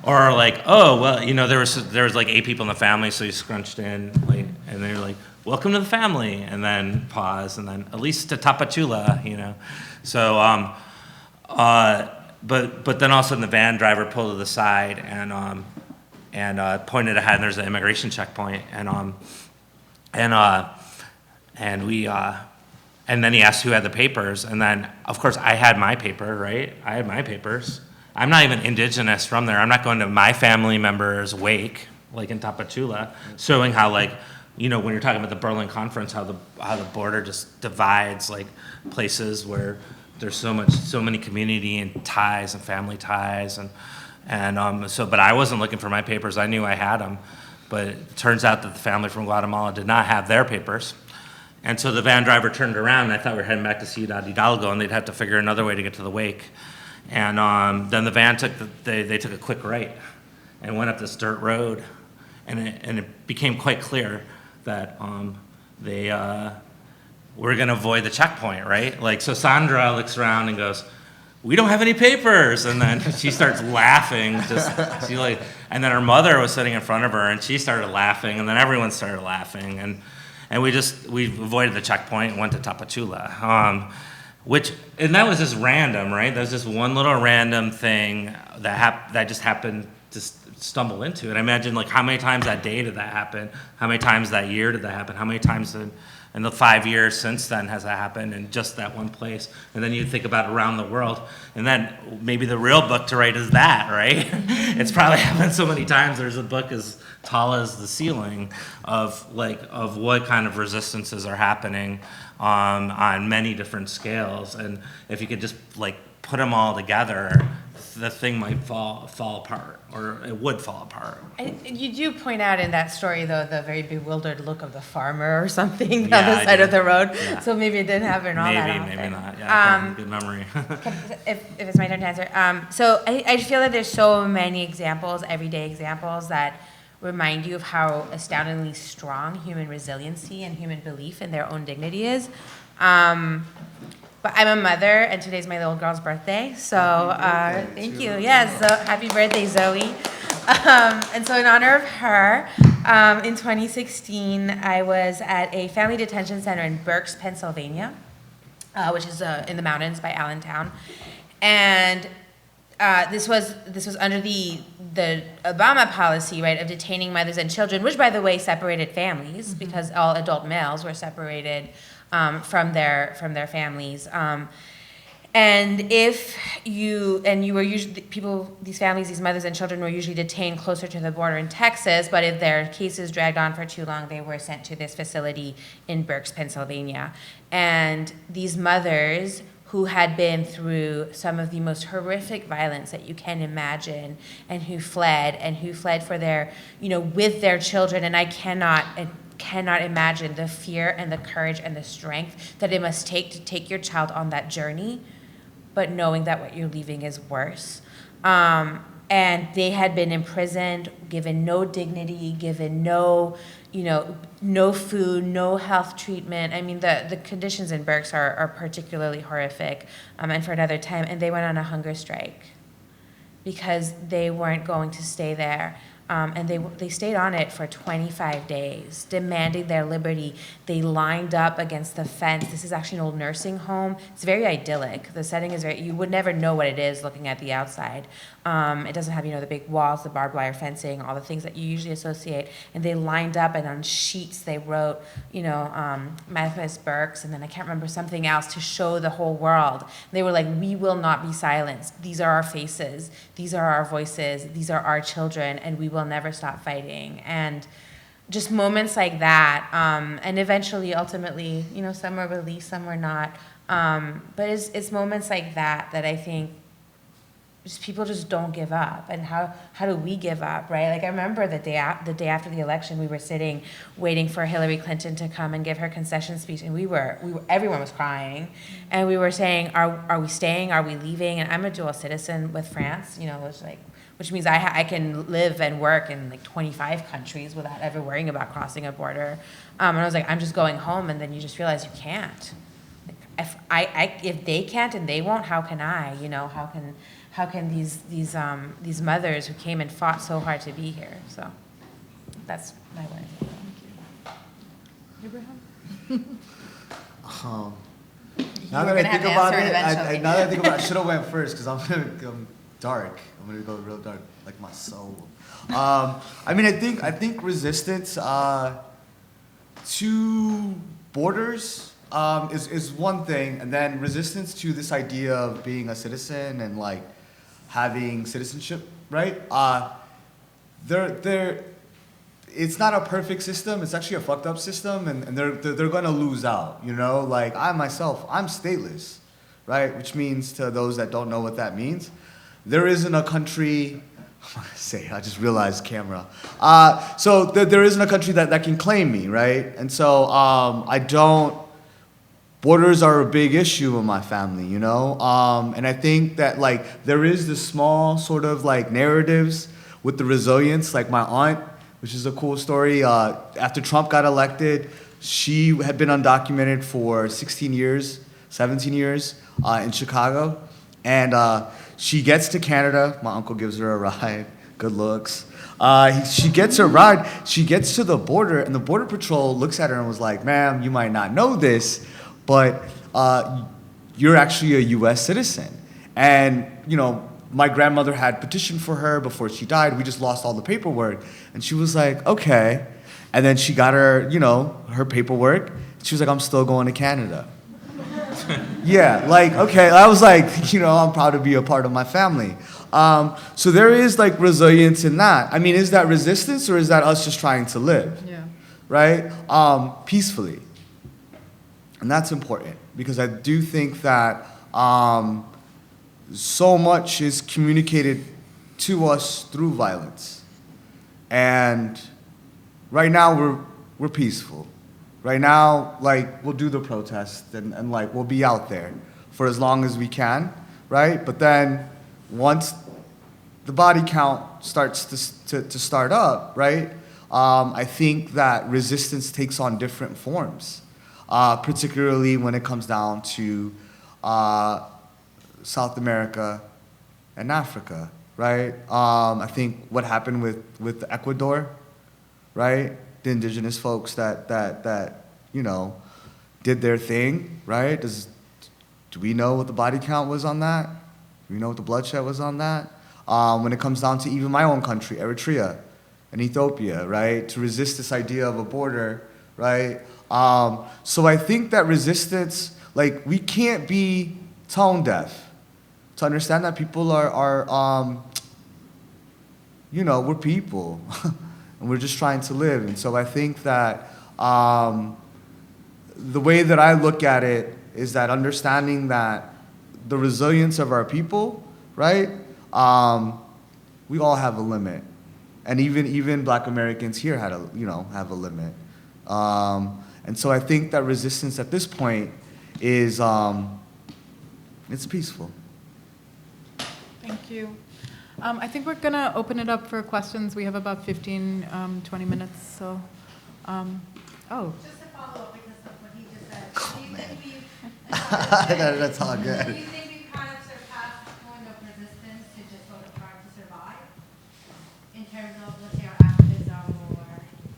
Or like, oh, well, there was like 8 people in the family, so you scrunched in, like, and they're like, welcome to the family, and then pause, and then at least to Tapachula, So, but then all of a sudden the van driver pulled to the side and pointed ahead, and there's an immigration checkpoint, and we. And then he asked who had the papers, and then, of course, I had my paper, right? I had my papers. I'm not even indigenous from there. I'm not going to my family member's wake, like in Tapachula, showing how, like, when you're talking about the Berlin Conference, how the border just divides, like, places where there's so many community and ties and family ties, but I wasn't looking for my papers. I knew I had them, but it turns out that the family from Guatemala did not have their papers. And so the van driver turned around, and I thought we were heading back to Ciudad Hidalgo, and they'd have to figure another way to get to the wake. And then the van they took a quick right and went up this dirt road, and it became quite clear that they were going to avoid the checkpoint, right? Like, so Sandra looks around and goes, "We don't have any papers," and then she starts laughing, and then her mother was sitting in front of her, and she started laughing, and then everyone started laughing, and we avoided the checkpoint and went to Tapachula. And that was just random, right? That was just one little random thing that just happened to stumble into. And I imagine, like, how many times that day did that happen? How many times that year did that happen? How many times in the 5 years since then has that happened in just that one place? And then you think about around the world, and then maybe the real book to write is that, right? It's probably happened so many times. There's a book as tall as the ceiling of what kind of resistances are happening on many different scales. And if you could just put them all together, the thing might fall apart, or it would fall apart. And you do point out in that story, though, the very bewildered look of the farmer or something on the side of the road. Yeah. So maybe it didn't happen all that often. Maybe not. Yeah, good memory. if it's my turn to answer. So I feel that there's so many examples, everyday examples, that remind you of how astoundingly strong human resiliency and human belief in their own dignity is. But I'm a mother, and today's my little girl's birthday, so thank you. Yes, so happy birthday, Zoe. And so in honor of her, in 2016, I was at a family detention center in Berks, Pennsylvania, which is in the mountains by Allentown. And this was under the Obama policy, right, of detaining mothers and children, which, by the way, separated families, because all adult males were separated from their families. And you were usually, these families, these mothers and children were usually detained closer to the border in Texas, but if their cases dragged on for too long, they were sent to this facility in Berks, Pennsylvania. And these mothers, who had been through some of the most horrific violence that you can imagine, and who fled for their, with their children, and I cannot imagine the fear and the courage and the strength that it must take to take your child on that journey, but knowing that what you're leaving is worse. And they had been imprisoned, given no dignity, given no food, no health treatment. I mean, the conditions in Berks are particularly horrific, and for another time. And they went on a hunger strike because they weren't going to stay there. And they stayed on it for 25 days, demanding their liberty. They lined up against the fence. This is actually an old nursing home. It's very idyllic. The setting is you would never know what it is looking at the outside. It doesn't have, the big walls, the barbed wire fencing, all the things that you usually associate. And they lined up, and on sheets they wrote, Manifest Berks, and then I can't remember something else to show the whole world. They were like, we will not be silenced. These are our faces. These are our voices. These are our children, and we will never stop fighting. And just moments like that, and eventually, ultimately, some were released, some were not. But it's moments like that I think just people just don't give up. And how do we give up, right? Like, I remember the day after the election, we were sitting waiting for Hillary Clinton to come and give her concession speech, and everyone was crying, and we were saying, are we staying? Are we leaving? And I'm a dual citizen with France, which means I can live and work in 25 countries without ever worrying about crossing a border. And I was like, I'm just going home, and then you just realize you can't. If they can't and they won't, how can I? How can these mothers who came and fought so hard to be here? So that's my way. Thank you. Abraham? Now that I think about it, I should have went first because I'm dark. I'm gonna go real dark, like my soul. I think resistance to borders is one thing, and then resistance to this idea of being a citizen and having citizenship, right? It's not a perfect system. It's actually a fucked up system, and they're gonna lose out. I myself, I'm stateless, right? Which means, to those that don't know what that means, there isn't a country, I just realized camera. So there isn't a country that can claim me, right? And so borders are a big issue in my family, you know? And I think that like there is this small sort of like narratives with the resilience, like my aunt, which is a cool story. After Trump got elected, she had been undocumented for 16 years, 17 years in Chicago. And she gets to Canada. My uncle gives her a ride. Good looks. She gets her ride. She gets to the border, and the Border Patrol looks at her and was like, "Ma'am, you might not know this, but you're actually a U.S. citizen." And, you know, my grandmother had petitioned for her before she died. We just lost all the paperwork. And she was like, "Okay." And then she got her, you know, her paperwork. She was like, "I'm still going to Canada." Yeah, like, okay. I was like, you know, I'm proud to be a part of my family. So there is like resilience in that. I mean, is that resistance or is that us just trying to live? Yeah. Right? Peacefully. And that's important because I do think that so much is communicated to us through violence. And right now we're peaceful. Right now, like, we'll do the protest and like we'll be out there for as long as we can, right? But then once the body count starts to start up, right? I think that resistance takes on different forms, particularly when it comes down to South America and Africa, right? I think what happened with Ecuador, right? The indigenous folks that you know did their thing, right? Do we know what the body count was on that? Do we know what the bloodshed was on that? When it comes down to even my own country, Eritrea and Ethiopia, right? To resist this idea of a border, right? So I think that resistance, like, we can't be tone deaf to understand that people are you know, we're people. And we're just trying to live. And so I think that the way that I look at it is that understanding that the resilience of our people, right? We all have a limit. And even Black Americans here have a limit. And so I think that resistance at this point is, it's peaceful. Thank you. I think we're going to open it up for questions. We have about 15, 20 minutes. So, Just to follow up because of what he just said. Oh, Do you man. think we've, That's all do good. you think we've kind of surpassed the point of resistance to just sort of trying to survive in terms of, let's say, our activism or?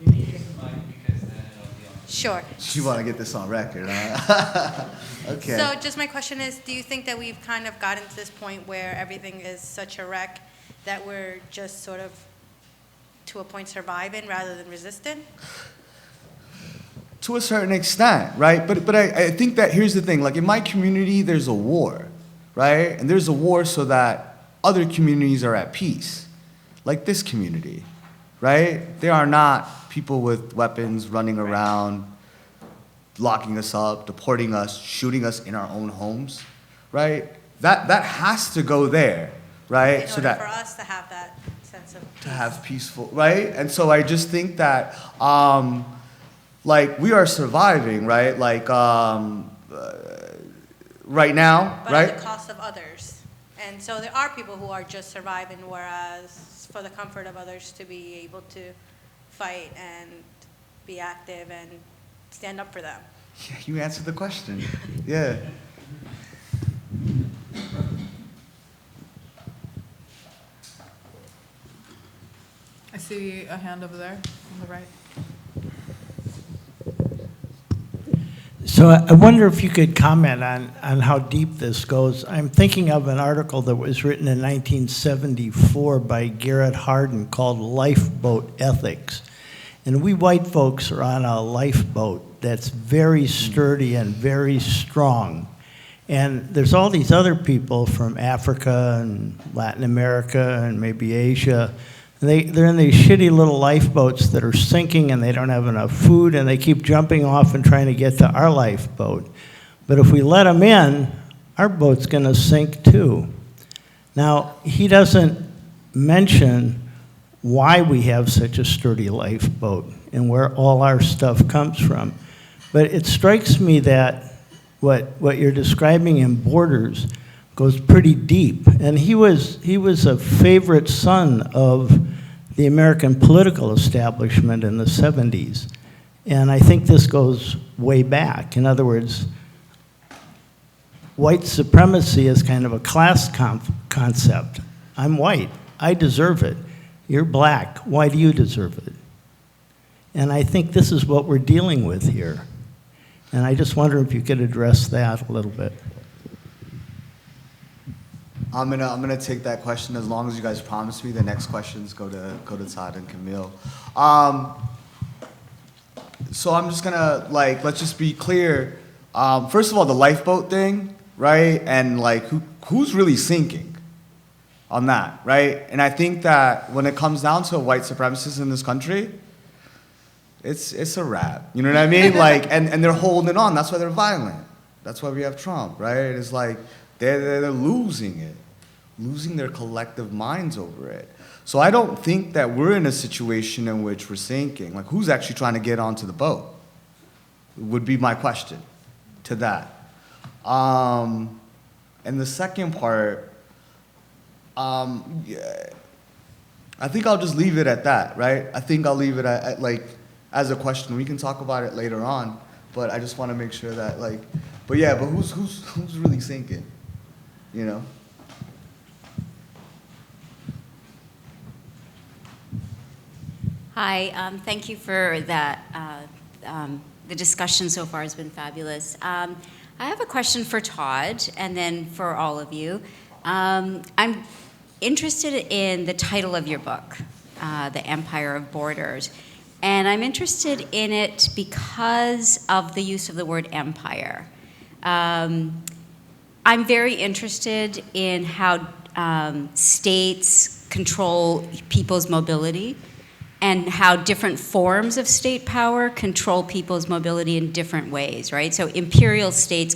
You need to use the mic because then it'll be on. Sure. You want to get this on record, huh? Okay. So just my question is, do you think that we've kind of gotten to this point where everything is such a wreck that we're just sort of, to a point, surviving rather than resisting? To a certain extent, right? But I think that here's the thing. Like, in my community, there's a war, right? And there's a war so that other communities are at peace, like this community, right? There are not people with weapons running around, locking us up, deporting us, shooting us in our own homes, right? That has to go there, right? In order for us to have that sense of peace. To have peaceful, right? And so I just think that, like, we are surviving, right? Like, right now, But right? at the cost of others. And so there are people who are just surviving, whereas for the comfort of others to be able to fight and be active and stand up for them. Yeah, you answered the question. Yeah. I see a hand over there on the right. So I wonder if you could comment on how deep this goes. I'm thinking of an article that was written in 1974 by Garrett Hardin called Lifeboat Ethics. And we white folks are on a lifeboat that's very sturdy and very strong. And there's all these other people from Africa and Latin America and maybe Asia. They're in these shitty little lifeboats that are sinking and they don't have enough food and they keep jumping off and trying to get to our lifeboat. But if we let them in, our boat's going to sink too. Now, he doesn't mention why we have such a sturdy lifeboat and where all our stuff comes from. But it strikes me that what you're describing in Borders goes pretty deep. And he was a favorite son of the American political establishment in the 70s. And I think this goes way back. In other words, white supremacy is kind of a class concept. I'm white. I deserve it. You're black. Why do you deserve it? And I think this is what we're dealing with here. And I just wonder if you could address that a little bit. I'm gonna take that question as long as you guys promise me the next questions go to Todd and Camille. So I'm just gonna let's just be clear. First of all, the lifeboat thing, right? And who's really sinking on that, right? And I think that when it comes down to white supremacists in this country, it's a wrap. You know what I mean? And they're holding on. That's why they're violent. That's why we have Trump, right? It's they're losing it, losing their collective minds over it. So I don't think that we're in a situation in which we're sinking. Who's actually trying to get onto the boat? Would be my question to that. And the second part, yeah, I think I'll just leave it at that, right? I think I'll leave it at as a question. We can talk about it later on, but I just want to make sure that but who's really sinking, you know? Hi, thank you for that. The discussion so far has been fabulous. I have a question for Todd and then for all of you. I'm interested in the title of your book, The Empire of Borders. And I'm interested in it because of the use of the word empire. I'm very interested in how states control people's mobility and how different forms of state power control people's mobility in different ways, right? So imperial states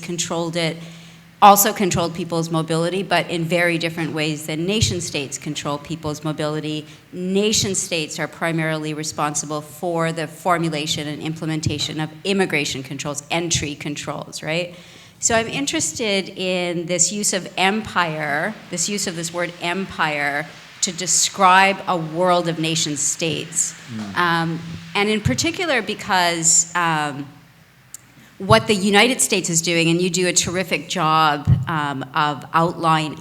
also controlled people's mobility, but in very different ways than nation states control people's mobility. Nation states are primarily responsible for the formulation and implementation of immigration controls, entry controls, right? So I'm interested in this use of empire, this use of this word empire, to describe a world of nation states. And in particular because what the United States is doing, and you do a terrific job of outlining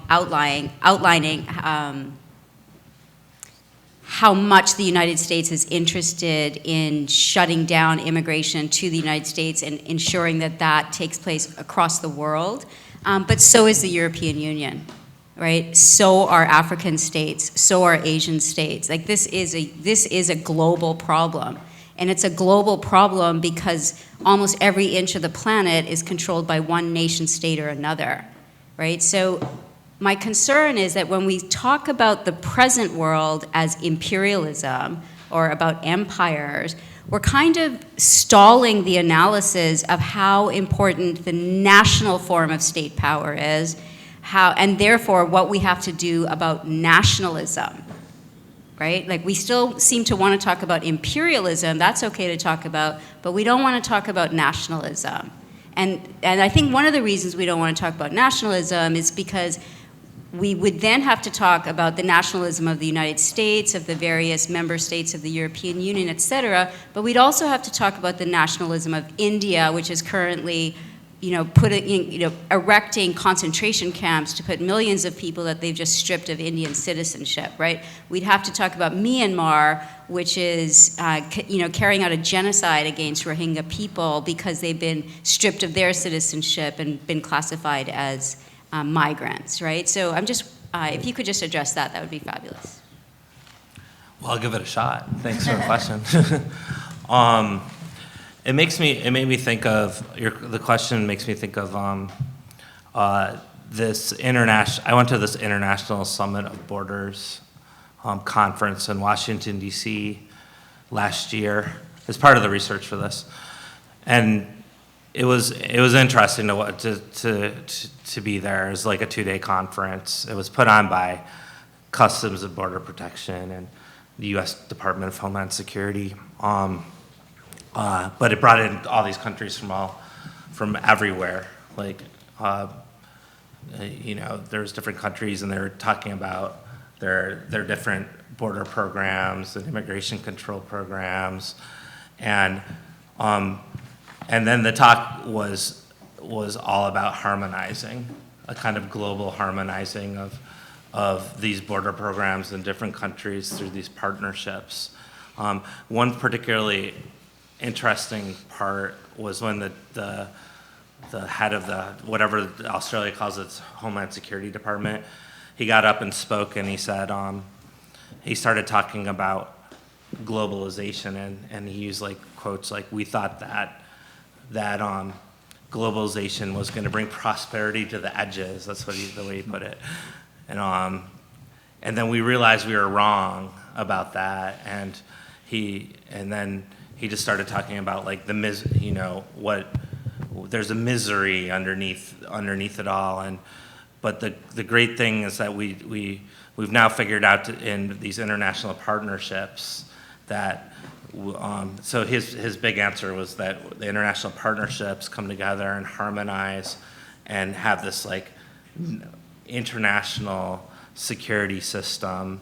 how much the United States is interested in shutting down immigration to the United States and ensuring that that takes place across the world. But so is the European Union, right? So are African states, so are Asian states. This is a global problem. And it's a global problem because almost every inch of the planet is controlled by one nation state or another, right? So my concern is that when we talk about the present world as imperialism or about empires, we're kind of stalling the analysis of how important the national form of state power is, and therefore what we have to do about nationalism. Right? We still seem to want to talk about imperialism, that's okay to talk about, but we don't want to talk about nationalism. And I think one of the reasons we don't want to talk about nationalism is because we would then have to talk about the nationalism of the United States, of the various member states of the European Union, et cetera, but we'd also have to talk about the nationalism of India, which is currently erecting concentration camps to put millions of people that they've just stripped of Indian citizenship, right? We'd have to talk about Myanmar, which is, carrying out a genocide against Rohingya people because they've been stripped of their citizenship and been classified as migrants, right? So I'm just, if you could just address that, that would be fabulous. Well, I'll give it a shot. Thanks for the question. It made me think of, the question makes me think of this international, I went to this International Summit of Borders conference in Washington, D.C. last year as part of the research for this. And it was interesting to be there. It was like a 2-day conference. It was put on by Customs and Border Protection and the U.S. Department of Homeland Security. But it brought in all these countries from everywhere. Like, there's different countries, and they're talking about their different border programs and immigration control programs, and then the talk was all about harmonizing, a kind of global harmonizing of these border programs in different countries through these partnerships. One particularly interesting part was when the head of whatever Australia calls its Homeland Security Department, he got up and spoke, and he said, he started talking about globalization, and he used quotes like, "We thought that globalization was going to bring prosperity to the edges." That's the way he put it. And then we realized we were wrong about that, and then he just started talking about there's a misery underneath it all, but the great thing is that we've now figured out in these international partnerships that so his big answer was that the international partnerships come together and harmonize and have this international security system.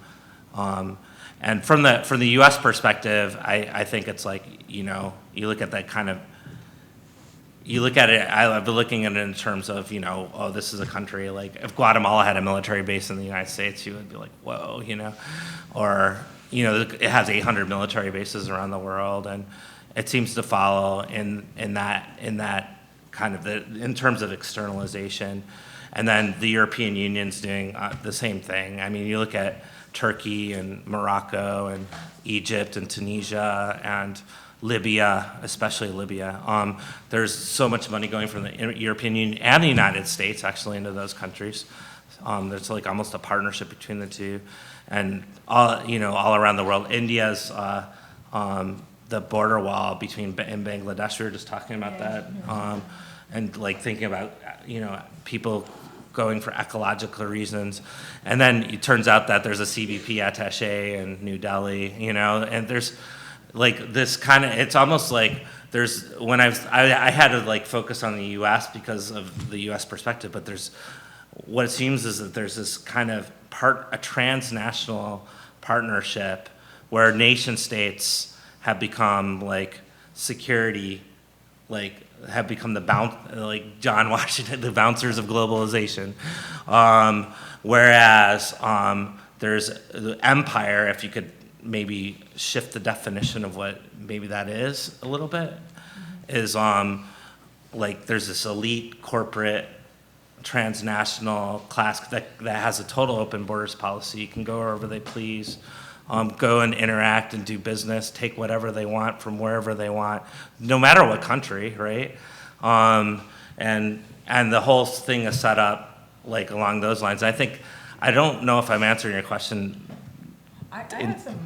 And from the U.S. perspective, I think it's you look at that kind of, you look at it, I've been looking at it in terms of, this is a country, if Guatemala had a military base in the United States, you would be like, whoa, or, it has 800 military bases around the world, and it seems to follow in that kind of in terms of externalization. And then the European Union's doing the same thing. I mean, you look at Turkey and Morocco and Egypt and Tunisia and Libya, especially Libya. There's so much money going from the European Union and the United States actually into those countries. There's almost a partnership between the two, and all around the world. India's the border wall between and Bangladesh. We were just talking about that, and thinking about people going for ecological reasons, and then it turns out that there's a CBP attaché in New Delhi, and there's this kind of, it's almost like there's, when I had to focus on the U.S. because of the U.S. perspective, but what it seems is that there's this kind of a transnational partnership where nation states have become security, have become John Washington, the bouncers of globalization. Whereas there's the empire, if you could maybe shift the definition of what maybe that is a little bit, is there's this elite corporate transnational class that has a total open borders policy, can go wherever they please, go and interact and do business, take whatever they want from wherever they want, no matter what country, right? And the whole thing is set up along those lines. I don't know if I'm answering your question. I have some.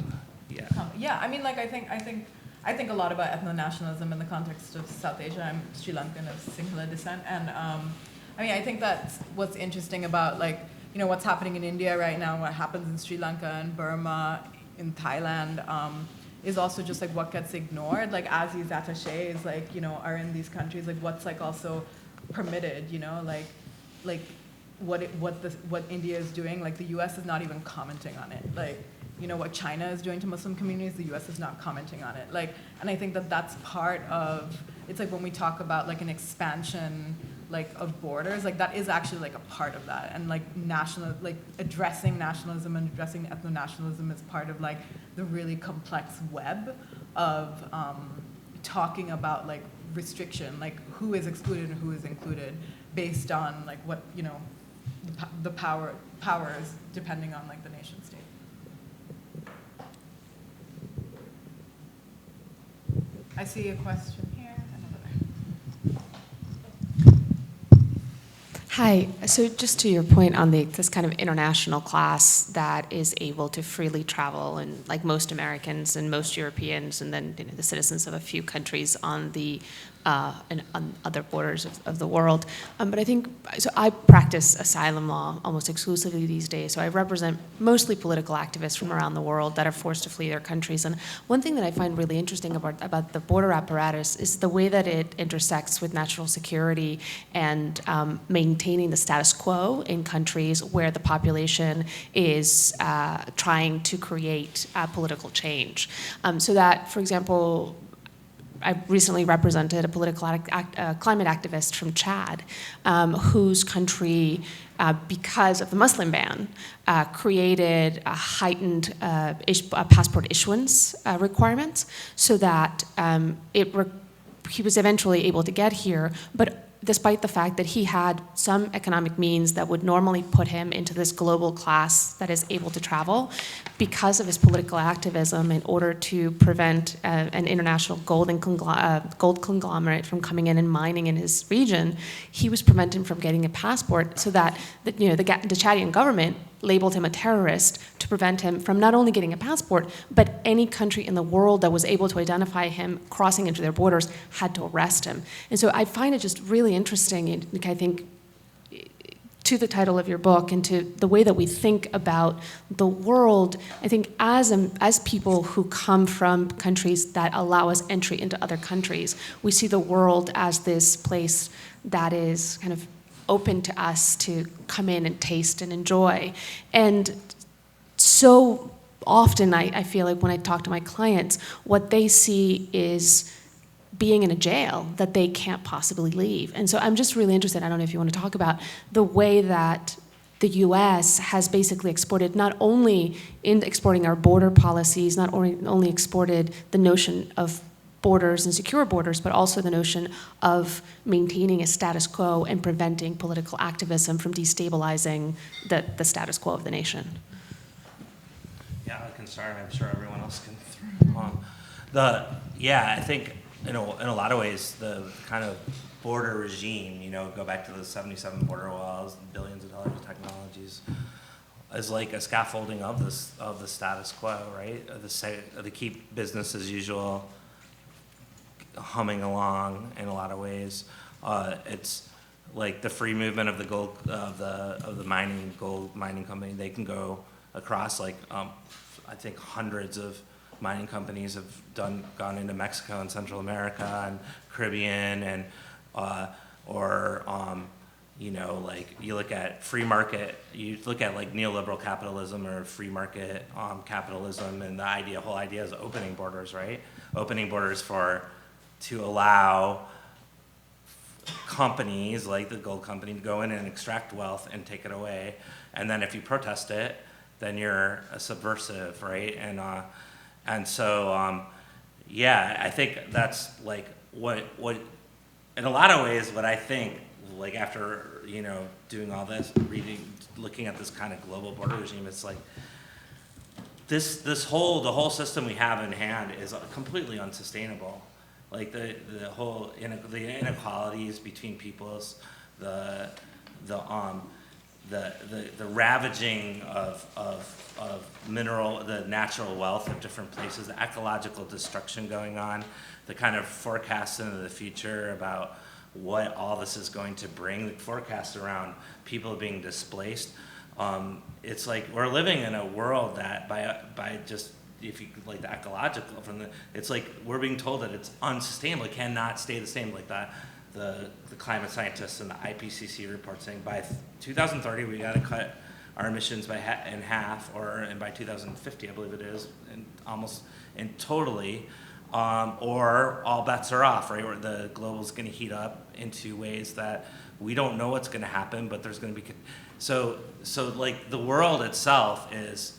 Yeah. I mean, I think a lot about ethno-nationalism in the context of South Asia. I'm Sri Lankan of Sinhala descent, and I think that's what's interesting about what's happening in India right now, what happens in Sri Lanka and Burma, in Thailand, is also just what gets ignored. As these attachés are in these countries, what's also permitted, what India is doing, the U.S. is not even commenting on it. What China is doing to Muslim communities, the U.S. is not commenting on it. And I think that that's part of, it's when we talk about an expansion of borders, that is actually a part of that. And addressing nationalism and addressing ethno-nationalism is part of the really complex web of talking about restriction, who is excluded and who is included based on what, the powers depending on the nation state. I see a question here and over there. Hi. So just to your point on this kind of international class that is able to freely travel, and most Americans and most Europeans, and then the citizens of a few countries on the and on other borders of the world. But I think, so I practice asylum law almost exclusively these days. So I represent mostly political activists from around the world that are forced to flee their countries. And one thing that I find really interesting about the border apparatus is the way that it intersects with national security and maintaining the status quo in countries where the population is trying to create political change. So that, for example, I recently represented a political climate activist from Chad, whose country, because of the Muslim ban, created a heightened passport issuance requirements, so that he was eventually able to get here, but despite the fact that he had some economic means that would normally put him into this global class that is able to travel, because of his political activism, in order to prevent an international gold conglomerate from coming in and mining in his region, he was prevented from getting a passport, so that the Chadian government labeled him a terrorist to prevent him from not only getting a passport, but any country in the world that was able to identify him crossing into their borders had to arrest him. And so I find it just really interesting, and I think, to the title of your book and to the way that we think about the world, I think as people who come from countries that allow us entry into other countries, we see the world as this place that is kind of open to us to come in and taste and enjoy. And so often I feel like when I talk to my clients, what they see is being in a jail that they can't possibly leave. And so I'm just really interested, I don't know if you want to talk about the way that the US has basically exported, not only in exporting our border policies, not only exported the notion of borders and secure borders, but also the notion of maintaining a status quo and preventing political activism from destabilizing the status quo of the nation. Yeah, I can start. I'm sure everyone else can throw on. I think in a lot of ways, the kind of border regime, go back to the 77 border walls, billions of dollars of technologies, is like a scaffolding of the status quo, right? To keep business as usual humming along in a lot of ways. It's like the free movement of the gold of the gold mining company. They can go across, I think hundreds of mining companies have gone into Mexico and Central America and Caribbean, and you look at free market, you look at like neoliberal capitalism or free market capitalism, and the whole idea is opening borders, right? Opening borders to allow companies like the gold company to go in and extract wealth and take it away, and then if you protest it, then you're a subversive, right? And so, I think that's like what in a lot of ways, what I think, like after, doing all this, looking at this kind of global border regime, it's like the whole system we have in hand is completely unsustainable. Like the inequalities between peoples, the ravaging of the natural wealth of different places, the ecological destruction going on, the kind of forecasts into the future about what all this is going to bring, the forecasts around people being displaced. It's like we're living in a world that by just, if you like the ecological it's like we're being told that it's unsustainable, it cannot stay the same, like that. The climate scientists and the IPCC report saying by 2030 we got to cut our emissions in half, and by 2050 I believe it is, and totally, or all bets are off, right? Where the global's going to heat up into ways that we don't know what's going to happen, but there's going to be so like the world itself is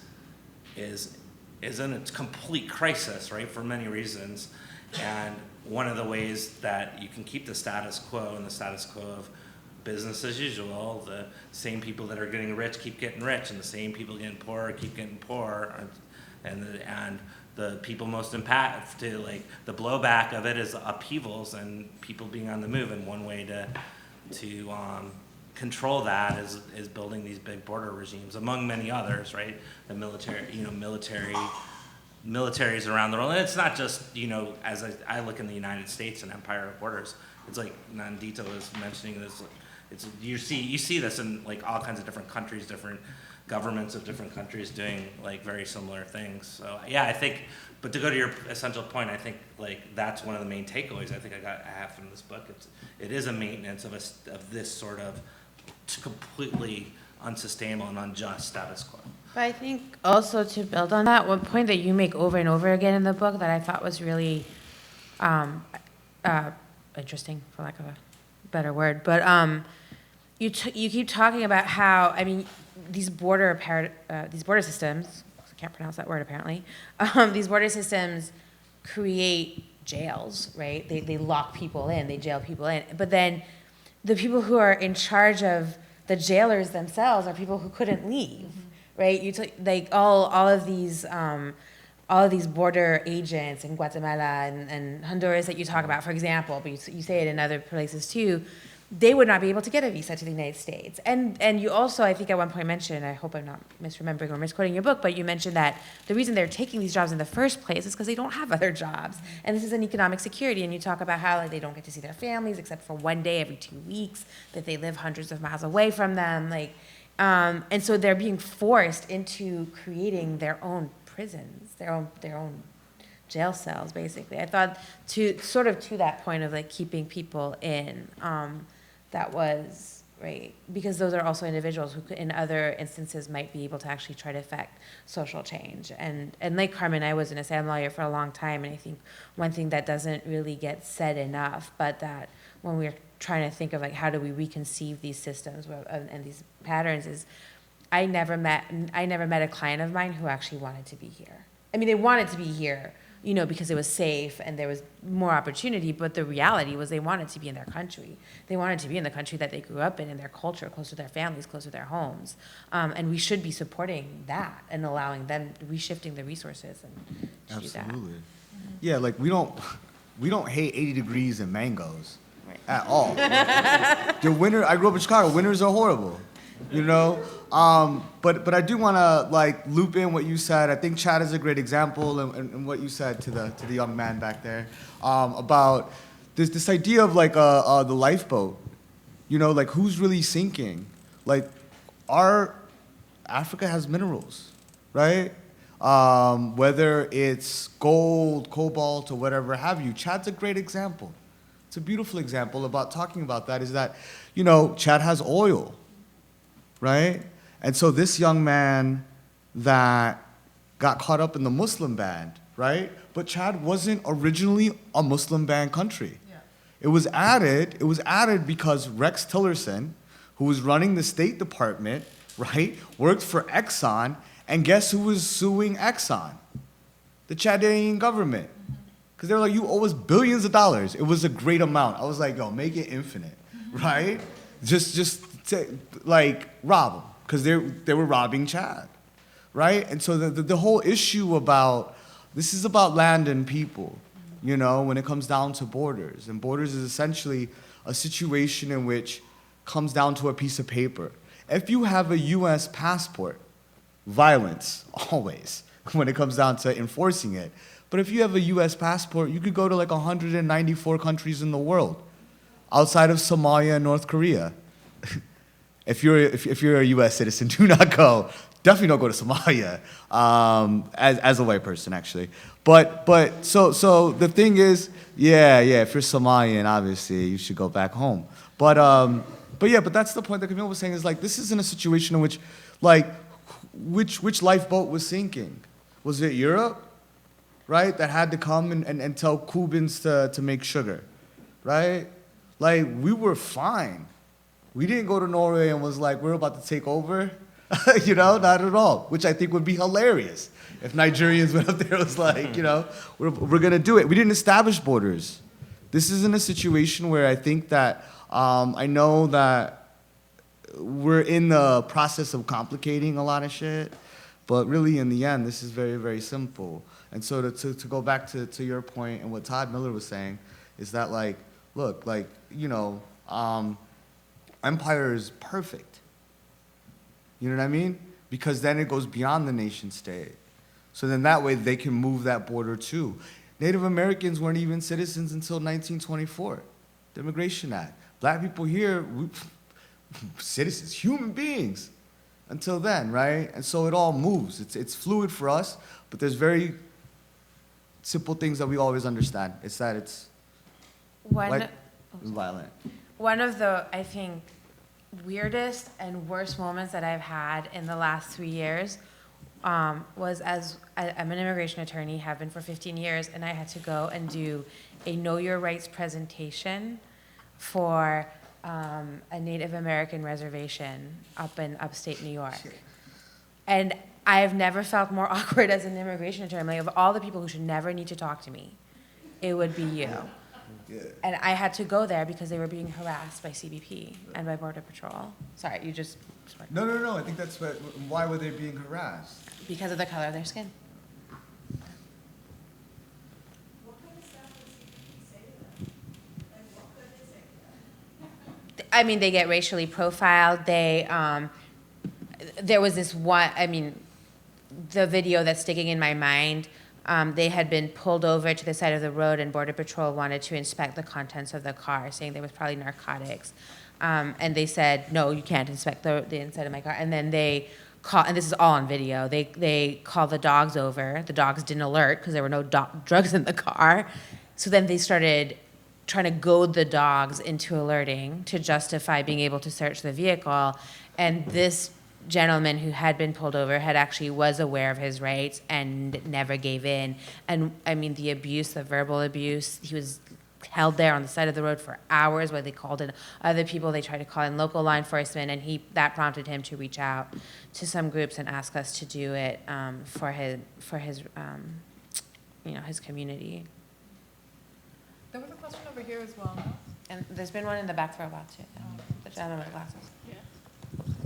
in a complete crisis, right? For many reasons, and one of the ways that you can keep the status quo and the status quo of business as usual, the same people that are getting rich keep getting rich, and the same people getting poor keep getting poor, and the people most impacted, like the blowback of it is upheavals and people being on the move, and one way to control that is building these big border regimes, among many others, right? The military militaries around the world. And it's not just, as I look in the United States and Empire of Borders, it's like Nandito was mentioning this. You see this in like all kinds of different countries, different governments of different countries doing like very similar things. So yeah, I think, but to go to your essential point, I think like that's one of the main takeaways I think I have from this book. It is a maintenance of this sort of completely unsustainable and unjust status quo. But I think also to build on that, one point that you make over and over again in the book that I thought was really interesting, for lack of a better word, but you keep talking about how, I mean, these border systems, I can't pronounce that word apparently, these border systems create jails, right? They lock people in, they jail people in, but then the people who are in charge of the jailers themselves are people who couldn't leave, right? Like all of these border agents in Guatemala and Honduras that you talk about, for example, but you say it in other places too, they would not be able to get a visa to the United States. And you also, I think at one point mentioned, I hope I'm not misremembering or misquoting your book, but you mentioned that the reason they're taking these jobs in the first place is because they don't have other jobs. And this is an economic security, and you talk about how like, they don't get to see their families except for one day every 2 weeks, that they live hundreds of miles away from them. And so they're being forced into creating their own prisons, their own jail cells, basically. I thought to that point of like keeping people in, that was right, because those are also individuals who in other instances might be able to actually try to affect social change. And like Carmen, I was an asylum lawyer for a long time, and I think one thing that doesn't really get said enough, but that when we're trying to think of like how do we reconceive these systems and these patterns is, I never met a client of mine who actually wanted to be here. I mean, they wanted to be here, because it was safe and there was more opportunity, but the reality was they wanted to be in their country. They wanted to be in the country that they grew up in their culture, close to their families, close to their homes. And we should be supporting that and allowing them, reshifting the resources and to do that. Absolutely. Yeah, like we don't hate 80 degrees and mangoes at all. I grew up in Chicago, winters are horrible, But I do want to like loop in what you said. I think Chad is a great example, and what you said to the young man back there about this idea of like the lifeboat. Like who's really sinking? Like Africa has minerals, right? Whether it's gold, cobalt, or whatever have you. Chad's a great example. It's a beautiful example about talking about that. Is that Chad has oil, right? And so this young man that got caught up in the Muslim ban, right? But Chad wasn't originally a Muslim ban country. Yeah. It was added because Rex Tillerson, who was running the State Department, right, worked for Exxon, and guess who was suing Exxon? The Chadian government. Because they were like, you owe us billions of dollars. It was a great amount. I was like, yo, make it infinite, right? Just rob them. Because they were robbing Chad, right? And so the whole issue this is about land and people, when it comes down to borders. And borders is essentially a situation in which comes down to a piece of paper. If you have a U.S. passport, violence, always, when it comes down to enforcing it. But if you have a U.S. passport, you could go to like 194 countries in the world, outside of Somalia and North Korea. If you're a U.S. citizen, do not go. Definitely don't go to Somalia as a white person, actually. But so the thing is, if you're Somalian, obviously you should go back home. But that's the point that Camille was saying is like this isn't a situation in which like which lifeboat was sinking. Was it Europe, right? That had to come and tell Cubans to make sugar, right? Like we were fine. We didn't go to Norway and was like, we're about to take over, not at all, which I think would be hilarious if Nigerians went up there and was like, we're going to do it. We didn't establish borders. This isn't a situation where I think that, I know that we're in the process of complicating a lot of shit, but really in the end, this is very, very simple. And so to go back to your point and what Todd Miller was saying is that like, look, like, empire is perfect. You know what I mean? Because then it goes beyond the nation state. So then that way they can move that border too. Native Americans weren't even citizens until 1924, the Immigration Act. Black people here, citizens, human beings, until then, right? And so it all moves. It's fluid for us, but there's very simple things that we always understand. It's that it's like violent. One of the, I think, weirdest and worst moments that I've had in the last 3 years was as I'm an immigration attorney, have been for 15 years, and I had to go and do a Know Your Rights presentation for a Native American reservation up in upstate New York. And I've never felt more awkward as an immigration attorney. Like, of all the people who should never need to talk to me, it would be you. Yeah. And I had to go there because they were being harassed by CBP and by Border Patrol. Sorry, you just... No. I think that's what, why were they being harassed? Because of the color of their skin. I mean, they get racially profiled. There was this one, I mean, the video that's sticking in my mind, they had been pulled over to the side of the road and Border Patrol wanted to inspect the contents of the car, saying there was probably narcotics. And they said, no, you can't inspect the inside of my car. And then they call, and this is all on video, they called the dogs over. The dogs didn't alert because there were no drugs in the car. So then they started trying to goad the dogs into alerting to justify being able to search the vehicle. And this gentleman who had been pulled over was aware of his rights and never gave in. And I mean, the abuse, the verbal abuse, he was held there on the side of the road for hours while they called in other people. They tried to call in local law enforcement, and that prompted him to reach out to some groups and ask us to do it for his his community. There was a question over here as well. And there's been one in the back for a while too. The gentleman with glasses.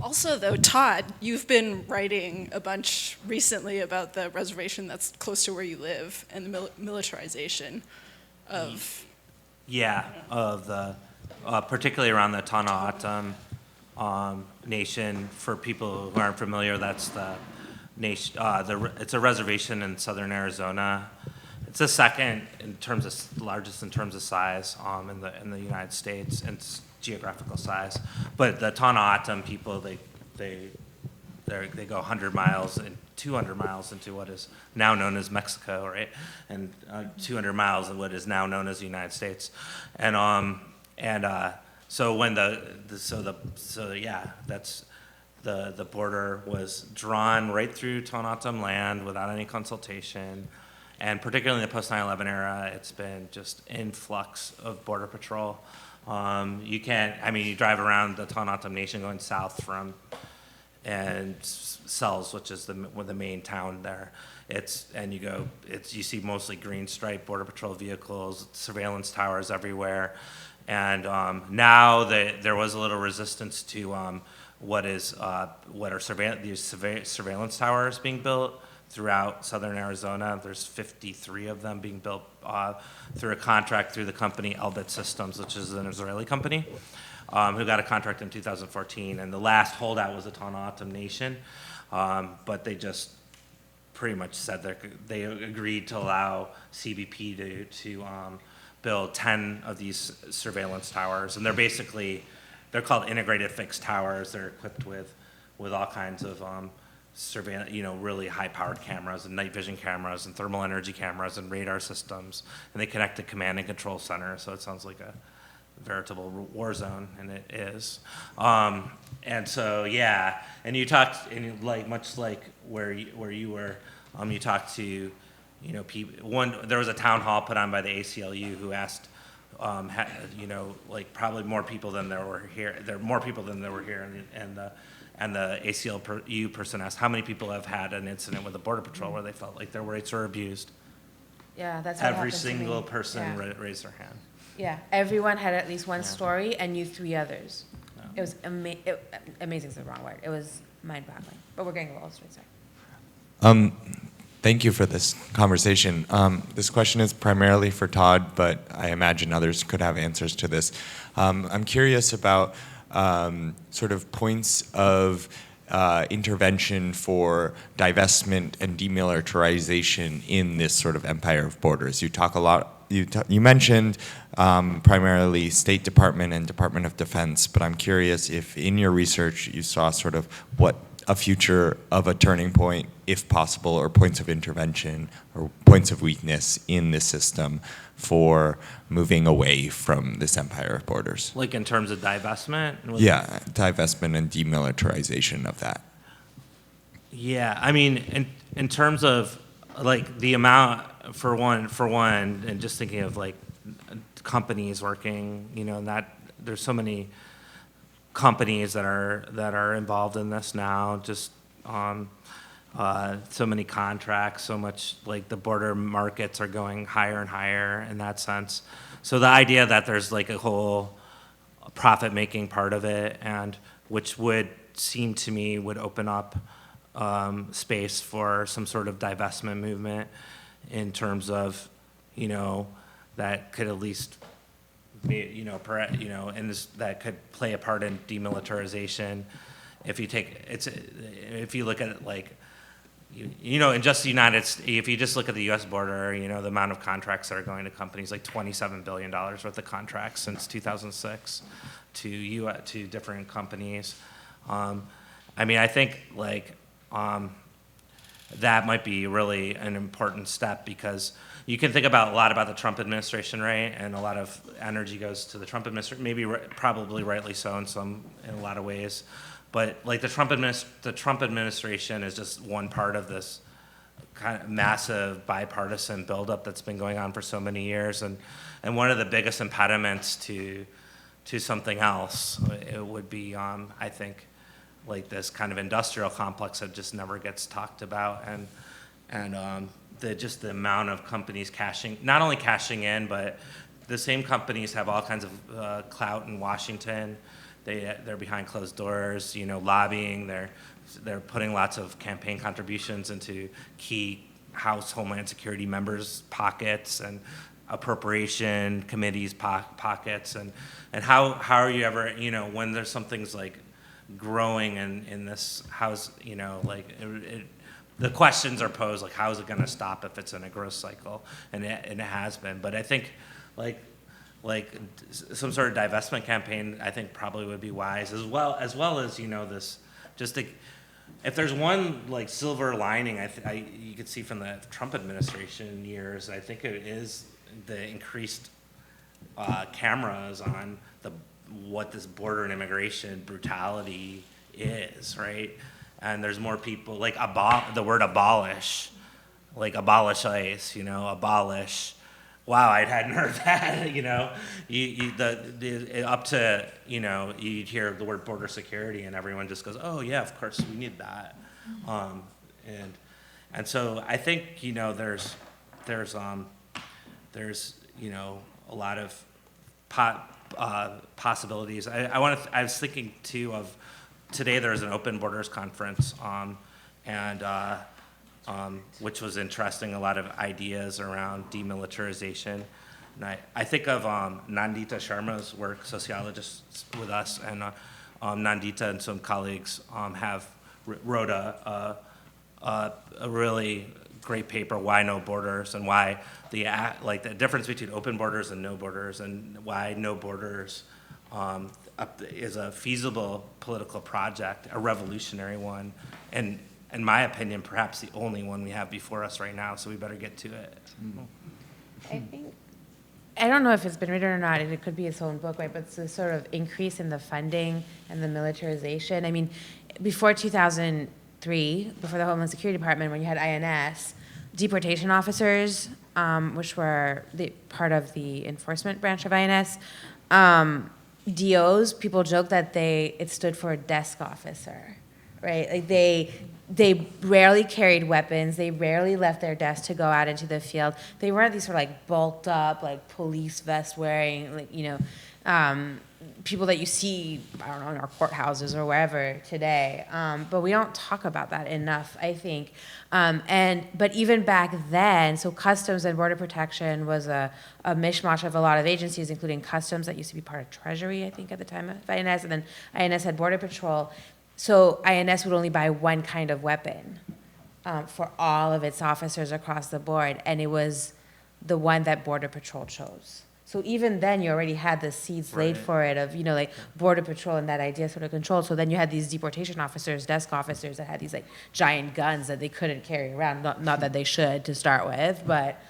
Also, though, Todd, you've been writing a bunch recently about the reservation that's close to where you live and the militarization of... Yeah, of the, particularly around the Thanu Nation. For people who aren't familiar, that's the nation. It's a reservation in southern Arizona. It's the second largest in terms of size in the United States and geographical size. But the Thanu people, they go 100 miles and 200 miles into what is now known as Mexico, right? And 200 miles in what is now known as the United States. And so when that's the border was drawn right through Thanu land without any consultation. And particularly in the post 9/11 era, it's been just influx of Border Patrol. You drive around the Thanu Nation going south from Sells, which is the main town there. You see mostly green striped Border Patrol vehicles, surveillance towers everywhere. And now there was a little resistance to these surveillance towers being built throughout southern Arizona. There's 53 of them being built through a contract through the company Elbit Systems, which is an Israeli company, who got a contract in 2014. And the last holdout was the Thanu Nation, but they just pretty much said they agreed to allow CBP to build 10 of these surveillance towers. And they're called integrated fixed towers. They're equipped with all kinds of surveillance, really high-powered cameras and night vision cameras and thermal energy cameras and radar systems, and they connect to command and control center. So it sounds like a veritable war zone, and it is. And so and you talked, and much like where you were, you talked to, people. There was a town hall put on by the ACLU who asked, probably more people than there were here. There are more people than there were here, and the ACLU person asked, how many people have had an incident with the Border Patrol where they felt like their rights were abused? Yeah, that's what Every happened to single me. person Yeah. raised their hand. Yeah, everyone had at least one Yeah. story and knew 3 others. Yeah. It was amazing is the wrong word. It was mind-boggling. But we're getting a little straight, sorry. Thank you for this conversation. This question is primarily for Todd, but I imagine others could have answers to this. I'm curious about sort of points of intervention for divestment and demilitarization in this sort of empire of borders? You talk a lot. You mentioned primarily State Department and Department of Defense, but I'm curious if in your research you saw sort of what a future of a turning point, if possible, or points of intervention or points of weakness in this system for moving away from this empire of borders. Like in terms of divestment? Yeah, divestment and demilitarization of that. Yeah, I mean, in terms of like the amount, for one, and just thinking of like companies working, you know, and that there's so many companies that are involved in this now, just so many contracts, so much like the border markets are going higher and higher in that sense. So the idea that there's like a whole profit-making part of it, and which would seem to me would open up space for some sort of divestment movement in terms of, you know, that could at least be, you know, and this, that could play a part in demilitarization. If you look at it like, you know, in just the United States, if you just look at the U.S. border, you know, the amount of contracts that are going to companies, like $27 billion worth of contracts since 2006 to different companies. I mean, I think like that might be really an important step, because you can think about a lot about the Trump administration, right? And a lot of energy goes to the Trump administration, maybe probably rightly so in a lot of ways. But like the Trump administration is just one part of this kind of massive bipartisan buildup that's been going on for so many years, and one of the biggest impediments to something else, it would be, I think, like this kind of industrial complex that just never gets talked about, and just the amount of companies not only cashing in, but the same companies have all kinds of clout in Washington. They're behind closed doors, you know, lobbying. They're putting lots of campaign contributions into key House Homeland Security members' pockets and appropriation committees' pockets. And how are you ever, you know, when there's something's like growing in this house, you know, like the questions are posed, like how is it going to stop if it's in a growth cycle? And it has been. But I think like some sort of divestment campaign, I think probably would be wise, as well as, you know, this just if there's one like silver lining you could see from the Trump administration years, I think it is the increased cameras on what this border and immigration brutality is, right? And there's more people like the word abolish, like abolish ICE, you know, abolish. Wow, I hadn't heard that, you know. Up to, you know, you'd hear the word border security and everyone just goes, oh yeah, of course we need that. And so I think, you know, there's you know, a lot of possibilities. I was thinking too of today there's an open borders conference, which was interesting, a lot of ideas around demilitarization. And I think of Nandita Sharma's work, sociologists with us, and Nandita and some colleagues wrote a really great paper, Why No Borders, and why the difference between open borders and no borders, and why no borders is a feasible political project, a revolutionary one, and in my opinion, perhaps the only one we have before us right now, so we better get to it. I don't know if it's been written or not, and it could be its own book, right? But it's a sort of increase in the funding and the militarization. I mean, before 2003, before the Homeland Security Department, when you had INS, deportation officers, which were part of the enforcement branch of INS, DOs, people joke that it stood for a desk officer, right? Like they rarely carried weapons. They rarely left their desk to go out into the field. They weren't these sort of like bulked up, like police vest wearing, like, you know, people that you see, I don't know, in our courthouses or wherever today. But we don't talk about that enough, I think. But even back then, so Customs and Border Protection was a mishmash of a lot of agencies, including Customs that used to be part of Treasury, I think, at the time of INS, and then INS had Border Patrol. So INS would only buy one kind of weapon for all of its officers across the board, and it was the one that Border Patrol chose. So even then, you already had the seeds laid Right. for it of, like Border Patrol and that idea sort of controlled. So then you had these deportation officers, desk officers that had these like giant guns that they couldn't carry around. Not that they should to start with, but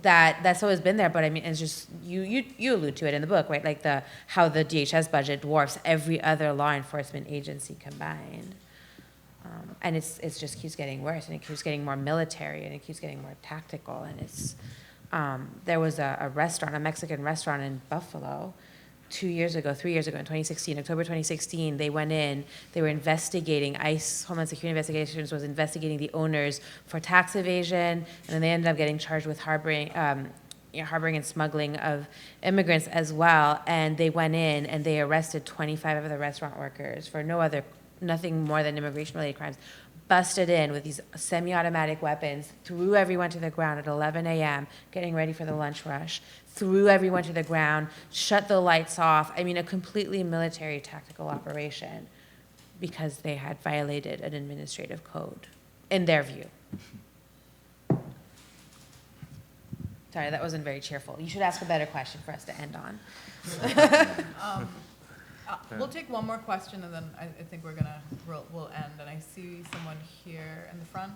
that's always been there. But I mean, it's just you allude to it in the book, right? Like how the DHS budget dwarfs every other law enforcement agency combined. And it just keeps getting worse, and it keeps getting more military, and it keeps getting more tactical, and it's. There was a restaurant, a Mexican restaurant in Buffalo, 3 years ago, in 2016, October 2016, they went in, they were investigating, ICE, Homeland Security Investigations was investigating the owners for tax evasion, and then they ended up getting charged with harboring and smuggling of immigrants as well, and they went in and they arrested 25 of the restaurant workers for nothing more than immigration-related crimes, busted in with these semi-automatic weapons, threw everyone to the ground at 11 a.m., getting ready for the lunch rush, threw everyone to the ground, shut the lights off. I mean, a completely military tactical operation because they had violated an administrative code, in their view. Sorry, that wasn't very cheerful. You should ask a better question for us to end on. We'll take one more question, and then I think we'll end. And I see someone here in the front.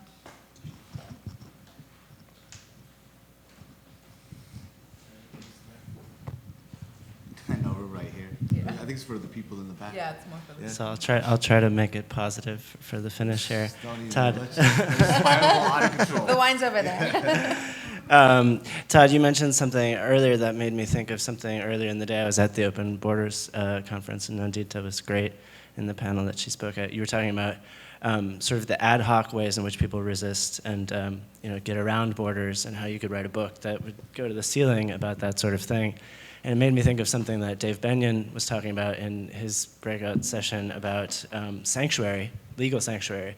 I know, we're right here. Yeah. I think it's for the people in the back. Yeah, it's more for the. Yeah. So I'll try to make it positive for the finish here. Don't even- Todd. let's spiral out of control. The wine's over there. Todd, you mentioned something earlier that made me think of something earlier in the day. I was at the Open Borders conference, and Nandita was great in the panel that she spoke at. You were talking about sort of the ad hoc ways in which people resist and get around borders, and how you could write a book that would go to the ceiling about that sort of thing. And it made me think of something that Dave Benyon was talking about in his breakout session about sanctuary, legal sanctuary.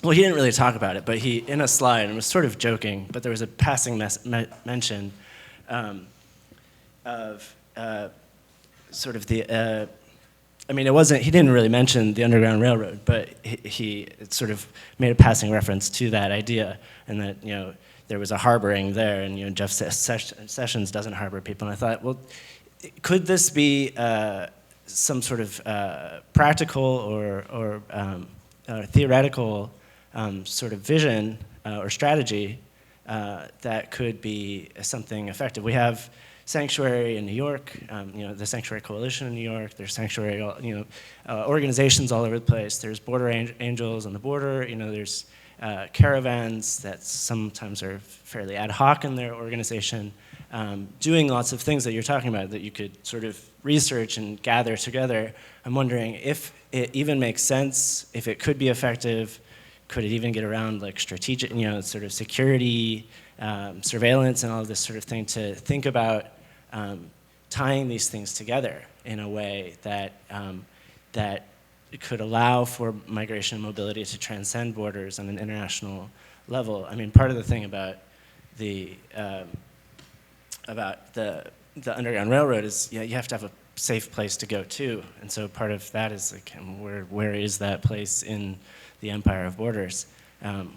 Well, he didn't really talk about it, but he, in a slide, and was sort of joking, but there was a passing mention of sort of the, I mean, he didn't really mention the Underground Railroad, but he sort of made a passing reference to that idea, and that, there was a harboring there, and, Jeff Sessions doesn't harbor people, and I thought, well, could this be some sort of practical or theoretical sort of vision or strategy that could be something effective? We have Sanctuary in New York, the Sanctuary Coalition in New York. There's sanctuary, organizations all over the place. There's border angels on the border. There's caravans that sometimes are fairly ad hoc in their organization, doing lots of things that you're talking about that you could sort of research and gather together. I'm wondering if it even makes sense, if it could be effective. Could it even get around like strategic, sort of security, surveillance, and all of this sort of thing, to think about tying these things together in a way that it could allow for migration and mobility to transcend borders on an international level. I mean, part of the thing about the Underground Railroad is, you have to have a safe place to go to, and so part of that is like, where is that place in the empire of borders,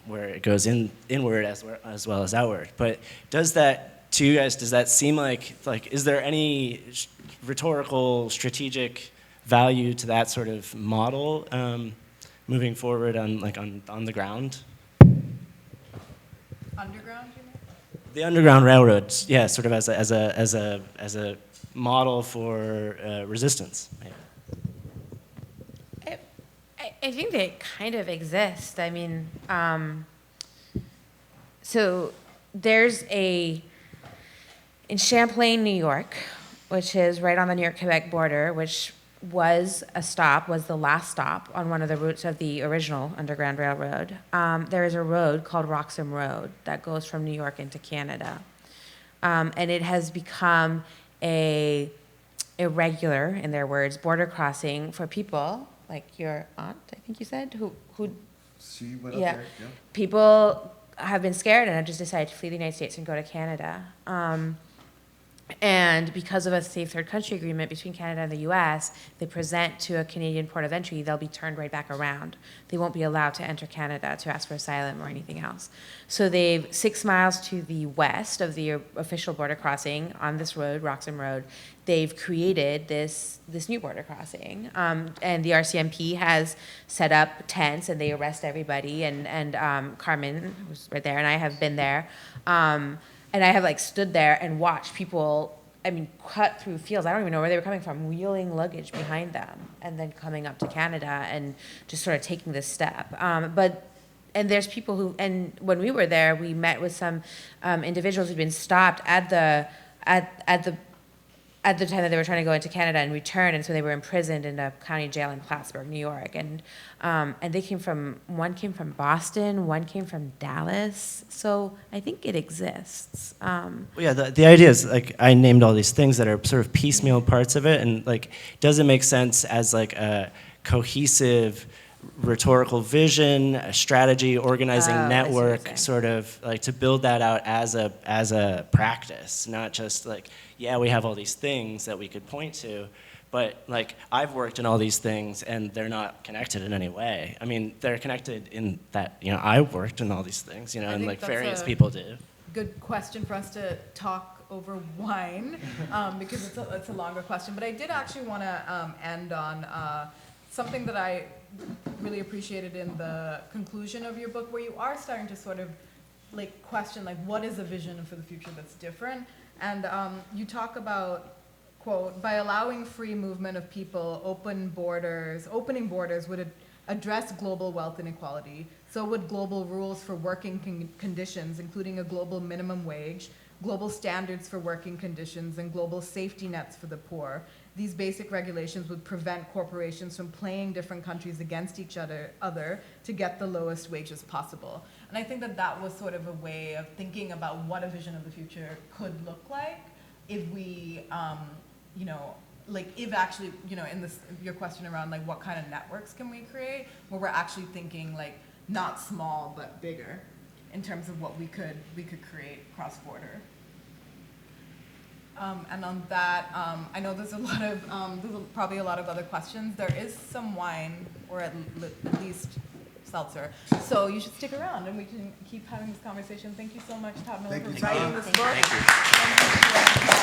where it goes inward as well as outward. But does that, to you guys, does that seem like is there any rhetorical, strategic value to that sort of model moving forward on the ground? Underground, you mean? The Underground Railroad, yeah, sort of as a model for resistance. Yeah. I think they kind of exist. I mean, so there's in Champlain, New York, which is right on the New York-Quebec border, which was the last stop on one of the routes of the original Underground Railroad. There is a road called Roxham Road that goes from New York into Canada. And it has become a irregular, in their words, border crossing for people like your aunt, I think you said, who She went up yeah. there, yeah. People have been scared and have just decided to flee the United States and go to Canada. And because of a safe third country agreement between Canada and the US, they present to a Canadian port of entry, they'll be turned right back around. They won't be allowed to enter Canada to ask for asylum or anything else. So they've 6 miles to the west of the official border crossing on this road, Roxham Road, they've created this new border crossing. And the RCMP has set up tents and they arrest everybody. And Carmen, who's right there, and I have been there. And I have like stood there and watched people, I mean, cut through fields. I don't even know where they were coming from, wheeling luggage behind them and then coming up to Canada and just sort of taking this step. And there's people who, and when we were there, we met with some individuals who'd been stopped at the time that they were trying to go into Canada and return, and so they were imprisoned in a county jail in Plattsburgh, New York. And one came from Boston, one came from Dallas. So I think it exists. Well, yeah, the idea is, like, I named all these things that are sort of piecemeal parts of it, and, like, does it make sense as, like, a cohesive rhetorical vision, a strategy, organizing network, sort of, like, to build that out as a practice, not just, like, yeah, we have all these things that we could point to, but, like, I've worked in all these things and they're not connected in any way. I mean, they're connected in that, you know, I've worked in all these things, you know, and, like, various people do. Good question for us to talk over wine, because it's a longer question. But I did actually want to end on something that I really appreciated in the conclusion of your book, where you are starting to sort of like question, like, what is a vision for the future that's different? And you talk about, quote, by allowing free movement of people, opening borders would address global wealth inequality. So would global rules for working conditions, including a global minimum wage, global standards for working conditions, and global safety nets for the poor. These basic regulations would prevent corporations from playing different countries against each other to get the lowest wages possible. And I think that that was sort of a way of thinking about what a vision of the future could look like if we, you know, like if actually, you know, in this, your question around like what kind of networks can we create, where we're actually thinking like not small but bigger in terms of what we could create cross-border. And on that, I know there's probably a lot of other questions. There is some wine, or at least seltzer. So you should stick around and we can keep having this conversation. Thank you so much, Todd Miller, for writing this book. Thank you.